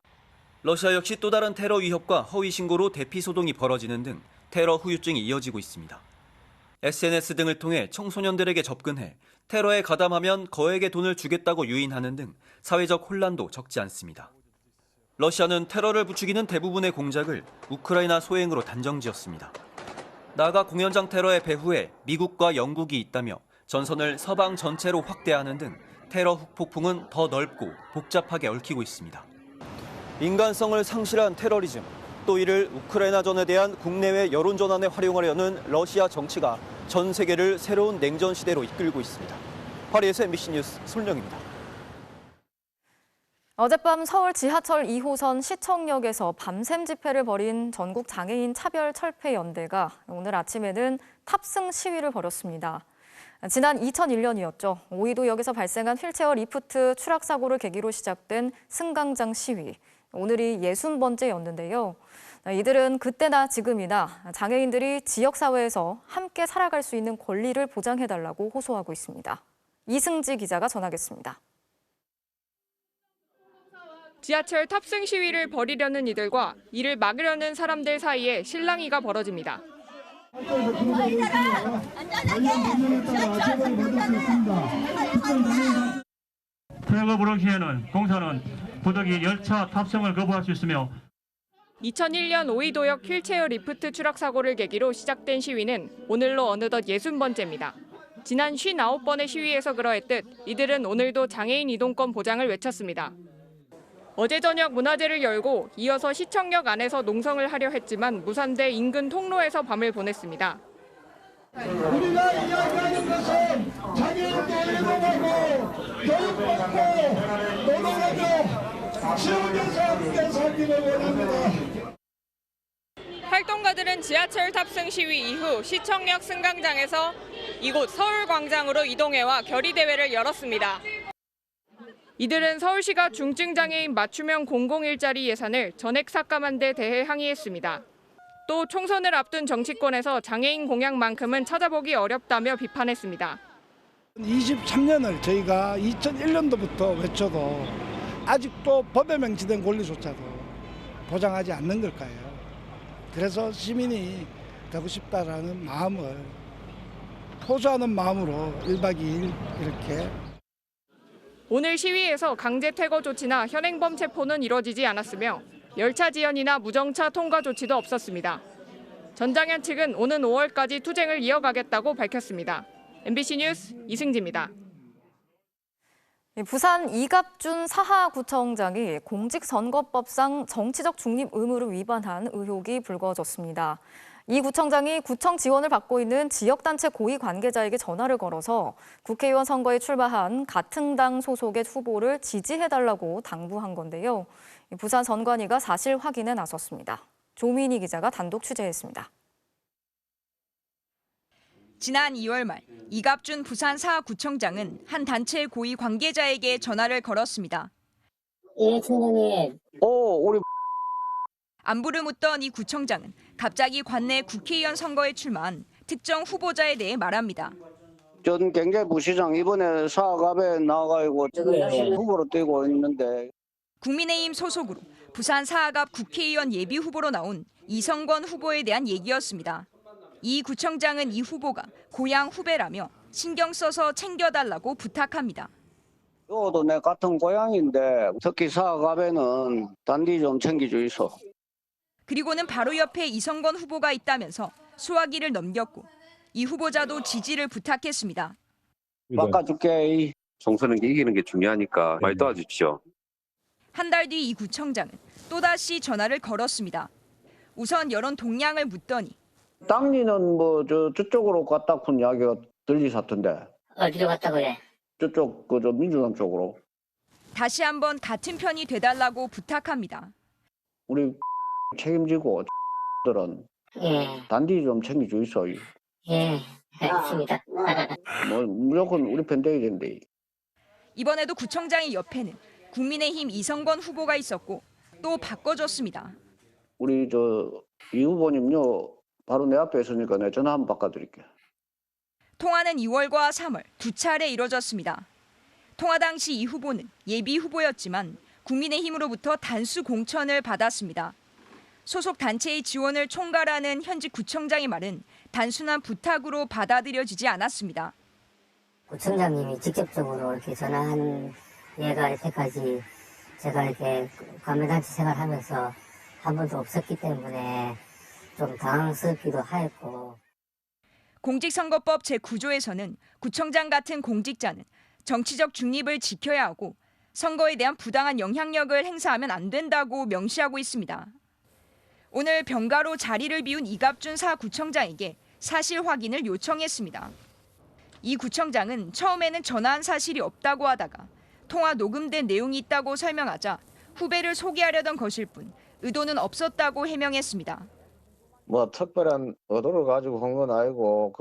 Speaker 6: 러시아 역시 또 다른 테러 위협과 허위 신고로 대피 소동이 벌어지는 등 테러 후유증이 이어지고 있습니다. SNS 등을 통해 청소년들에게 접근해 테러에 가담하면 거액의 돈을 주겠다고 유인하는 등 사회적 혼란도 적지 않습니다. 러시아는 테러를 부추기는 대부분의 공작을 우크라이나 소행으로 단정지었습니다. 나아가 공연장 테러의 배후에 미국과 영국이 있다며 전선을 서방 전체로 확대하는 등 테러 후폭풍은 더 넓고 복잡하게 얽히고 있습니다. 인간성을 상실한 테러리즘, 또 이를 우크라이나전에 대한 국내외 여론 전환에 활용하려는 러시아 정치가 전 세계를 새로운 냉전 시대로 이끌고 있습니다. 파리에서 MBC 뉴스 손령입니다.
Speaker 4: 어젯밤 서울 지하철 2호선 시청역에서 밤샘 집회를 벌인 전국 장애인 차별철폐연대가 오늘 아침에는 탑승 시위를 벌였습니다. 지난 2001년이었죠. 오이도역에서 발생한 휠체어 리프트 추락 사고를 계기로 시작된 승강장 시위. 오늘이 60번째였는데요. 이들은 그때나 지금이나 장애인들이 지역사회에서 함께 살아갈 수 있는 권리를 보장해달라고 호소하고 있습니다. 이승지 기자가 전하겠습니다.
Speaker 8: 지하철 탑승 시위를 벌이려는 이들과 이를 막으려는 사람들 사이에 실랑이가 벌어집니다.
Speaker 23: 트랙을 부른 시에는 공사는 부득이 열차 탑승을 거부할 수 있으며
Speaker 8: 2001년 오이도역 휠체어 리프트 추락 사고를 계기로 시작된 시위는 오늘로 어느덧 60번째입니다. 지난 59번의 시위에서 그러했듯 이들은 오늘도 장애인 이동권 보장을 외쳤습니다. 어제 저녁 문화제를 열고 이어서 시청역 안에서 농성을 하려 했지만 무산돼 인근 통로에서 밤을 보냈습니다.
Speaker 24: 우리가 이야기하는 것은 장애인도 이동하고 교육받고 노동하고 지역에서 함께 살기를 원합니다.
Speaker 8: 활동가들은 지하철 탑승 시위 이후 시청역 승강장에서 이곳 서울광장으로 이동해와 결의대회를 열었습니다. 이들은 서울시가 중증장애인 맞춤형 공공일자리 예산을 전액 삭감한 데 대해 항의했습니다. 또 총선을 앞둔 정치권에서 장애인 공약만큼은 찾아보기 어렵다며 비판했습니다.
Speaker 24: 23년을 저희가 2001년도부터 외쳐도 아직도 법에 명시된 권리조차도 보장하지 않는 걸까요? 그래서 시민이 되고 싶다라는 마음을 호소하는 마음으로 1박 2일 이렇게.
Speaker 8: 오늘 시위에서 강제 퇴거 조치나 현행범 체포는 이뤄지지 않았으며 열차 지연이나 무정차 통과 조치도 없었습니다. 전장현 측은 오는 5월까지 투쟁을 이어가겠다고 밝혔습니다. MBC 뉴스 이승지입니다.
Speaker 4: 부산 이갑준 사하구청장이 공직선거법상 정치적 중립 의무를 위반한 의혹이 불거졌습니다. 이 구청장이 구청 지원을 받고 있는 지역단체 고위 관계자에게 전화를 걸어서 국회의원 선거에 출마한 같은 당 소속의 후보를 지지해달라고 당부한 건데요. 부산 선관위가 사실 확인에 나섰습니다. 조민희 기자가 단독 취재했습니다.
Speaker 1: 지난 2월 말 이갑준 부산 사하구청장은 한 단체 고위 관계자에게 전화를 걸었습니다.
Speaker 2: 예, 총장님.
Speaker 1: 우리 안부를 묻던 이 구청장은 갑자기 관내 국회의원 선거에 출마한 특정 후보자에 대해 말합니다.
Speaker 9: 전 경제부시장 이번에 사갑에 나가고 후보로 뛰고 있는데.
Speaker 1: 국민의힘 소속으로 부산 사하갑 국회의원 예비 후보로 나온 이성권 후보에 대한 얘기였습니다. 이 구청장은 이 후보가 고향 후배라며 신경 써서 챙겨달라고 부탁합니다.
Speaker 9: 저도 내 같은 고향인데 특히 사갑에는 단디 좀 챙겨주이소.
Speaker 1: 그리고는 바로 옆에 이성권 후보가 있다면서 소화기를 넘겼고 이 후보자도 지지를 부탁했습니다.
Speaker 9: 바꿔줄게.
Speaker 10: 총선은 이기는 게 중요하니까 많이 도와주십시오.
Speaker 1: 한 달 뒤 이 구청장은 또다시 전화를 걸었습니다. 우선 여론 동향을 묻더니
Speaker 9: 당리는 저쪽으로 갔다 군 이야기가 들리셨던데.
Speaker 2: 어디로 갔다고 해?
Speaker 9: 저쪽 민주당 쪽으로.
Speaker 1: 다시 한번 같은 편이 돼달라고 부탁합니다.
Speaker 9: 우리 책임지고 들은 단디 좀 챙겨주이소.
Speaker 2: 예, 알겠습니다.
Speaker 9: 무조건 우리 편 돼야 된대.
Speaker 1: 이번에도 구청장의 옆에는 국민의힘 이성권 후보가 있었고 또 바꿔줬습니다.
Speaker 9: 우리 이 후보님요. 바로 내 앞에 있으니까 내가 전화 한번 바꿔드릴게.
Speaker 1: 통화는 2월과 3월 두 차례 이뤄졌습니다. 통화 당시 이 후보는 예비 후보였지만 국민의힘으로부터 단수 공천을 받았습니다. 소속 단체의 지원을 총괄하는 현직 구청장의 말은 단순한 부탁으로 받아들여지지 않았습니다.
Speaker 2: 구청장님이 직접적으로 이렇게 전화한 예가 여태까지 제가 이렇게 관매단체 생활하면서 한 번도 없었기 때문에 좀 당황스럽기도 하였고.
Speaker 1: 공직선거법 제9조에서는 구청장 같은 공직자는 정치적 중립을 지켜야 하고 선거에 대한 부당한 영향력을 행사하면 안 된다고 명시하고 있습니다. 오늘 병가로 자리를 비운 이갑준 사구청장에게 사실 확인을 요청했습니다. 이 구청장은 처음에는 전화한 사실이 없다고 하다가 통화 녹음된 내용이 있다고 설명하자 후배를 소개하려던 것일 뿐 의도는 없었다고 해명했습니다.
Speaker 9: 특별한 의도를 가지고 한 건 아니고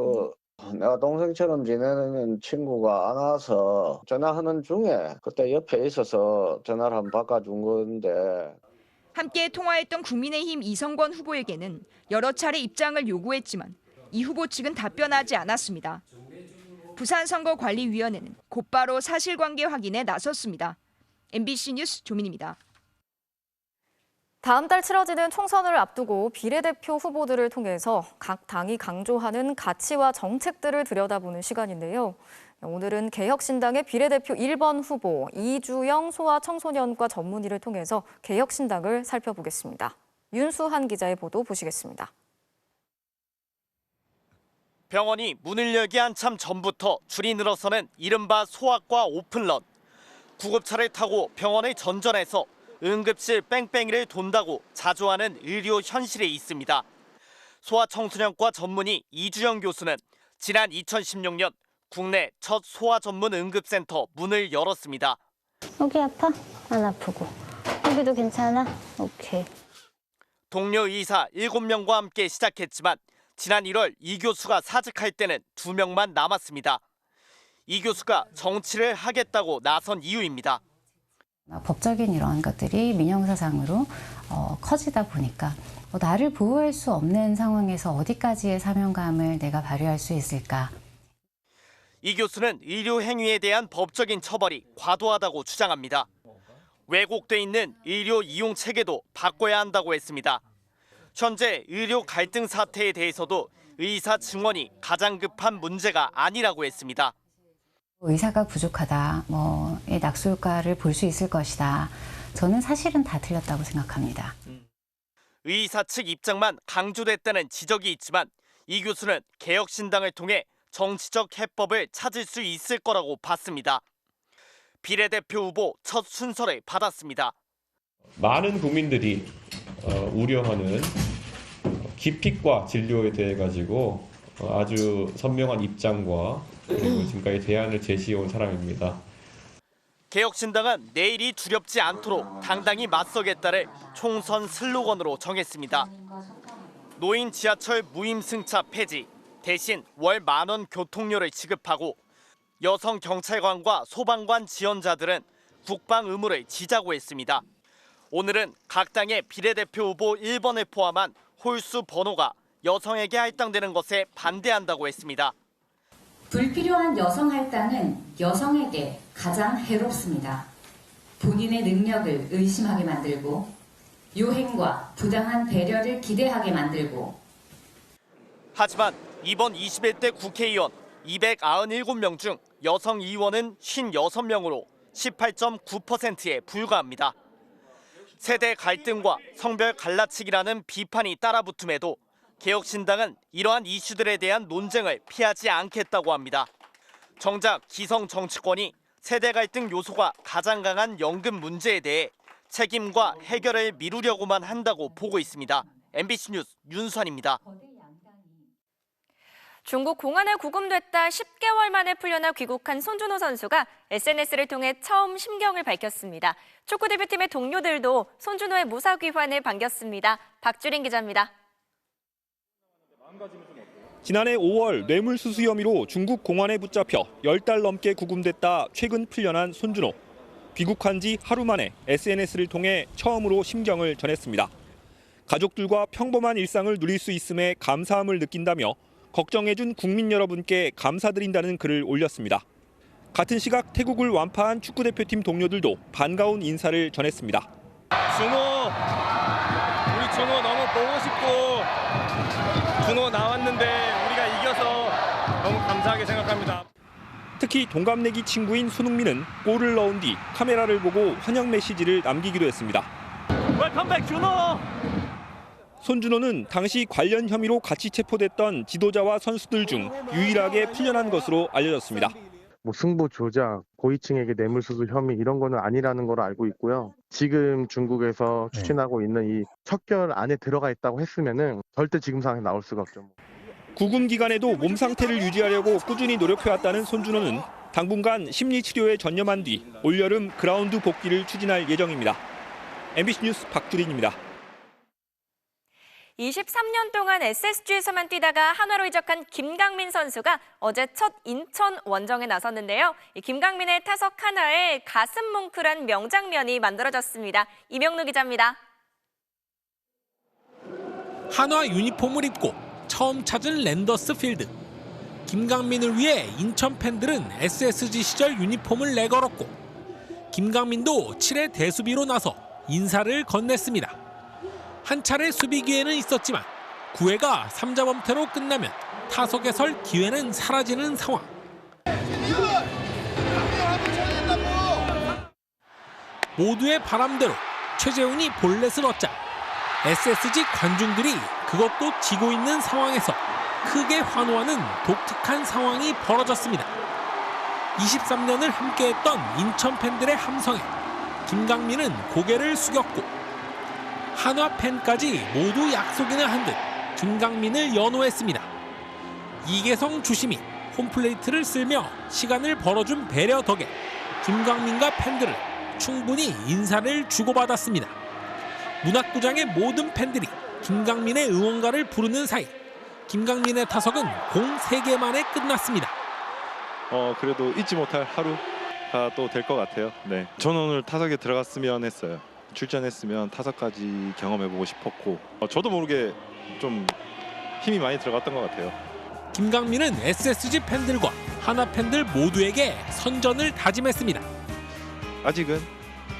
Speaker 9: 내가 동생처럼 지내는 친구가 안 와서 전화하는 중에 그때 옆에 있어서 전화를 한번 바꿔준 건데.
Speaker 1: 함께 통화했던 국민의힘 이성권 후보에게는 여러 차례 입장을 요구했지만 이 후보 측은 답변하지 않았습니다. 부산선거관리위원회는 곧바로 사실관계 확인에 나섰습니다. MBC 뉴스 조민입니다.
Speaker 4: 다음 달 치러지는 총선을 앞두고 비례대표 후보들을 통해서 각 당이 강조하는 가치와 정책들을 들여다보는 시간인데요. 오늘은 개혁신당의 비례대표 1번 후보 이주영 소아청소년과 전문의를 통해서 개혁신당을 살펴보겠습니다. 윤수한 기자의 보도 보시겠습니다.
Speaker 11: 병원이 문을 열기 한참 전부터 줄이 늘어서는 이른바 소아과 오픈런. 구급차를 타고 병원을 전전해서 응급실 뺑뺑이를 돈다고 자주 하는 의료 현실에 있습니다. 소아청소년과 전문의 이주영 교수는 지난 2016년 국내 첫 소아 전문 응급센터 문을 열었습니다.
Speaker 12: 여기 아파? 안 아프고. 여기도 괜찮아? 오케이.
Speaker 11: 동료 의사 7명과 함께 시작했지만 지난 1월 이 교수가 사직할 때는 2명만 남았습니다. 이 교수가 정치를 하겠다고 나선 이유입니다.
Speaker 25: 법적인 이런 것들이 민영사상으로 커지다 보니까 나를 보호할 수 없는 상황에서 어디까지의 사명감을 내가 발휘할 수 있을까.
Speaker 11: 이 교수는 의료 행위에 대한 법적인 처벌이 과도하다고 주장합니다. 왜곡돼 있는 의료 이용 체계도 바꿔야 한다고 했습니다. 현재 의료 갈등 사태에 대해서도 의사 증언이 가장 급한 문제가 아니라고 했습니다.
Speaker 25: 의사가 부족하다, 낙수효과를 볼 수 있을 것이다. 저는 사실은 다 틀렸다고 생각합니다.
Speaker 11: 의사 측 입장만 강조됐다는 지적이 있지만 이 교수는 개혁신당을 통해 정치적 해법을 찾을 수 있을 거라고 봤습니다. 비례대표 후보 첫 순서를 받았습니다.
Speaker 13: 많은 국민들이 우려하는 기피과 진료에 대해 가지고 아주 선명한 입장과 그리고 지금까지 대안을 제시해온 사람입니다.
Speaker 11: 개혁신당은 내일이 두렵지 않도록 당당히 맞서겠다를 총선 슬로건으로 정했습니다. 노인 지하철 무임승차 폐지, 대신 월 10,000원 교통료를 지급하고 여성 경찰관과 소방관 지원자들은 국방 의무를 지자고 했습니다. 오늘은 각 당의 비례대표 후보 1번을 포함한 홀수 번호가 여성에게 할당되는 것에 반대한다고 했습니다.
Speaker 14: 불필요한 여성 할당은 여성에게 가장 해롭습니다. 본인의 능력을 의심하게 만들고 요행과 부당한 배려를 기대하게 만들고.
Speaker 11: 하지만 이번 21대 국회의원 297명 중 여성 의원은 56명으로 18.9%에 불과합니다. 세대 갈등과 성별 갈라치기라는 비판이 따라붙음에도 개혁신당은 이러한 이슈들에 대한 논쟁을 피하지 않겠다고 합니다. 정작 기성 정치권이 세대 갈등 요소가 가장 강한 연금 문제에 대해 책임과 해결을 미루려고만 한다고 보고 있습니다. MBC 뉴스 윤수환입니다.
Speaker 15: 중국 공안에 구금됐다 10개월 만에 풀려나 귀국한 손준호 선수가 SNS를 통해 처음 심경을 밝혔습니다. 축구대표팀의 동료들도 손준호의 무사 귀환에 반겼습니다. 박주린 기자입니다.
Speaker 16: 지난해 5월 뇌물수수 혐의로 중국 공안에 붙잡혀 10달 넘게 구금됐다 최근 풀려난 손준호. 귀국한 지 하루 만에 SNS를 통해 처음으로 심경을 전했습니다. 가족들과 평범한 일상을 누릴 수 있음에 감사함을 느낀다며 걱정해준 국민 여러분께 감사드린다는 글을 올렸습니다. 같은 시각 태국을 완파한 축구대표팀 동료들도 반가운 인사를 전했습니다.
Speaker 17: 준호, 우리 준호 너무 보고 싶고 준호 나왔는데 우리가 이겨서 너무 감사하게 생각합니다.
Speaker 16: 특히 동갑내기 친구인 손흥민은 골을 넣은 뒤 카메라를 보고 환영 메시지를 남기기도 했습니다.
Speaker 17: 웰컴백 준호!
Speaker 16: 손준호는 당시 관련 혐의로 같이 체포됐던 지도자와 선수들 중 유일하게 풀려난 것으로 알려졌습니다.
Speaker 26: 승부 조작, 고위층에게 뇌물수수 혐의 이런 거는 아니라는 걸 알고 있고요. 지금 중국에서 추진하고 있는 이 척결 안에 들어가 있다고 했으면은 절대 지금 상황에 나올 수가 없죠.
Speaker 16: 구금 기간에도 몸 상태를 유지하려고 꾸준히 노력해왔다는 손준호는 당분간 심리 치료에 전념한 뒤 올여름 그라운드 복귀를 추진할 예정입니다. MBC 뉴스 박주린입니다.
Speaker 15: 23년 동안 SSG에서만 뛰다가 한화로 이적한 김강민 선수가 어제 첫 인천 원정에 나섰는데요. 김강민의 타석 하나에 가슴 뭉클한 명장면이 만들어졌습니다. 이명루 기자입니다.
Speaker 27: 한화 유니폼을 입고 처음 찾은 랜더스 필드. 김강민을 위해 인천 팬들은 SSG 시절 유니폼을 내걸었고 김강민도 7회 대수비로 나서 인사를 건넸습니다. 한 차례 수비 기회는 있었지만 9회가 3자범퇴로 끝나면 타석에 설 기회는 사라지는 상황. 모두의 바람대로 최재훈이 볼넷을 얻자 SSG 관중들이 그것도 지고 있는 상황에서 크게 환호하는 독특한 상황이 벌어졌습니다. 23년을 함께했던 인천 팬들의 함성에 김강민은 고개를 숙였고 한화 팬까지 모두 약속이나 한 듯 김강민을 연호했습니다. 이계성 주심이 홈플레이트를 쓸며 시간을 벌어준 배려 덕에 김강민과 팬들은 충분히 인사를 주고받았습니다. 문학구장의 모든 팬들이 김강민의 응원가를 부르는 사이 김강민의 타석은 공 3개 만에 끝났습니다.
Speaker 28: 그래도 잊지 못할 하루가 또 될 것 같아요. 네, 저는 오늘 타석에 들어갔으면 했어요. 출전했으면 타석까지 경험해보고 싶었고 저도 모르게 좀 힘이 많이 들어갔던 것 같아요.
Speaker 27: 김강민은 SSG 팬들과 하나 팬들 모두에게 선전을 다짐했습니다.
Speaker 28: 아직은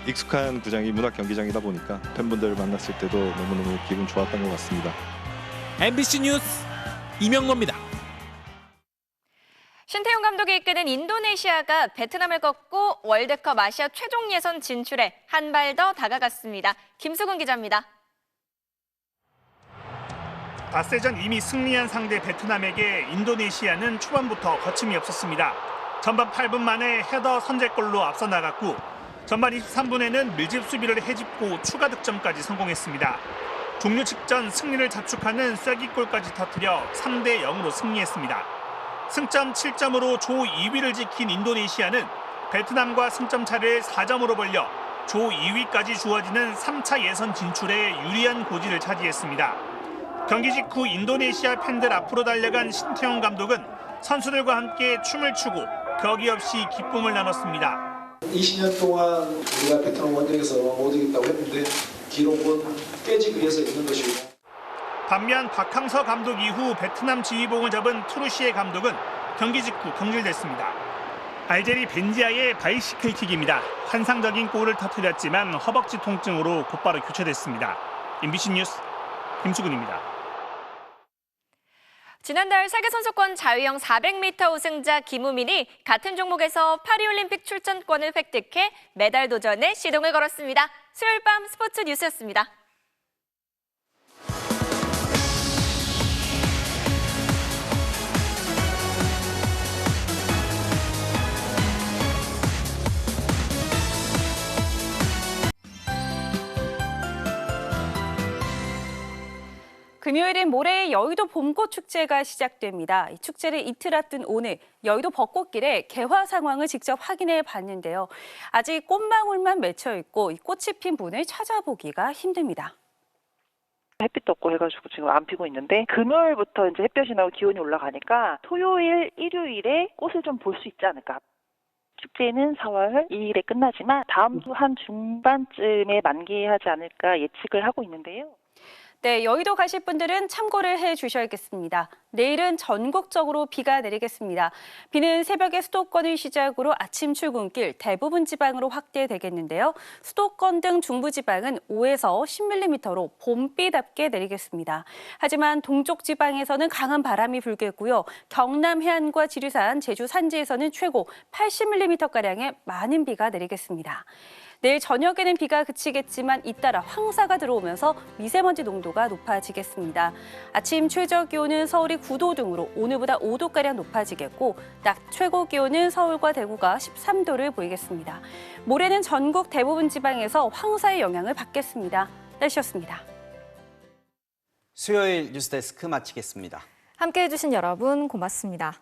Speaker 28: 익숙한 구장이 문학 경기장이다 보니까 팬분들 만났을 때도 너무너무 기분 좋았던 것 같습니다.
Speaker 27: MBC 뉴스 이명노입니다.
Speaker 15: 신태용 감독이 이끄는 인도네시아가 베트남을 꺾고 월드컵 아시아 최종 예선 진출에 한 발 더 다가갔습니다. 김수근 기자입니다.
Speaker 23: 닷새전 이미 승리한 상대 베트남에게 인도네시아는 초반부터 거침이 없었습니다. 전반 8분 만에 헤더 선제골로 앞서 나갔고 전반 23분에는 밀집 수비를 해집고 추가 득점까지 성공했습니다. 종료 직전 승리를 자축하는 쐐기골까지 터뜨려 3대 0으로 승리했습니다. 승점 7점으로 조 2위를 지킨 인도네시아는 베트남과 승점 차를 4점으로 벌려 조 2위까지 주어지는 3차 예선 진출에 유리한 고지를 차지했습니다. 경기 직후 인도네시아 팬들 앞으로 달려간 신태용 감독은 선수들과 함께 춤을 추고 격이 없이 기쁨을 나눴습니다.
Speaker 3: 20년 동안 우리가 베트남 원정에서 못 이겼다고 했는데 기록은 깨지기 위해서 있는 것이고.
Speaker 23: 반면 박항서 감독 이후 베트남 지휘봉을 잡은 투르시에 감독은 경기 직후 경질됐습니다. 알제리 벤지아의 바이시클킥입니다. 환상적인 골을 터뜨렸지만 허벅지 통증으로 곧바로 교체됐습니다. MBC 뉴스 김수근입니다.
Speaker 15: 지난달 세계선수권 자유형 400m 우승자 김우민이 같은 종목에서 파리올림픽 출전권을 획득해 메달 도전에 시동을 걸었습니다. 수요일 밤 스포츠 뉴스였습니다.
Speaker 5: 금요일인 모레 여의도 봄꽃 축제가 시작됩니다. 이 축제를 이틀 앞둔 오늘 여의도 벚꽃길의 개화 상황을 직접 확인해 봤는데요. 아직 꽃망울만 맺혀 있고 이 꽃이 핀 분을 찾아보기가 힘듭니다.
Speaker 7: 햇빛도 없고 해가지고 지금 안 피고 있는데 금요일부터 이제 햇볕이 나고 기온이 올라가니까 토요일, 일요일에 꽃을 좀 볼 수 있지 않을까. 축제는 4월 2일에 끝나지만 다음 주 한 중반쯤에 만개하지 않을까 예측을 하고 있는데요.
Speaker 5: 네, 여의도 가실 분들은 참고를 해주셔야겠습니다. 내일은 전국적으로 비가 내리겠습니다. 비는 새벽에 수도권을 시작으로 아침 출근길 대부분 지방으로 확대되겠는데요. 수도권 등 중부지방은 5에서 10mm로 봄비답게 내리겠습니다. 하지만 동쪽 지방에서는 강한 바람이 불겠고요. 경남 해안과 지리산, 제주 산지에서는 최고 80mm가량의 많은 비가 내리겠습니다. 내일 저녁에는 비가 그치겠지만 잇따라 황사가 들어오면서 미세먼지 농도가 높아지겠습니다. 아침 최저 기온은 서울이 9도 등으로 오늘보다 5도가량 높아지겠고 낮 최고 기온은 서울과 대구가 13도를 보이겠습니다. 모레는 전국 대부분 지방에서 황사의 영향을 받겠습니다. 날씨였습니다.
Speaker 18: 수요일 뉴스데스크 마치겠습니다.
Speaker 4: 함께해 주신 여러분 고맙습니다.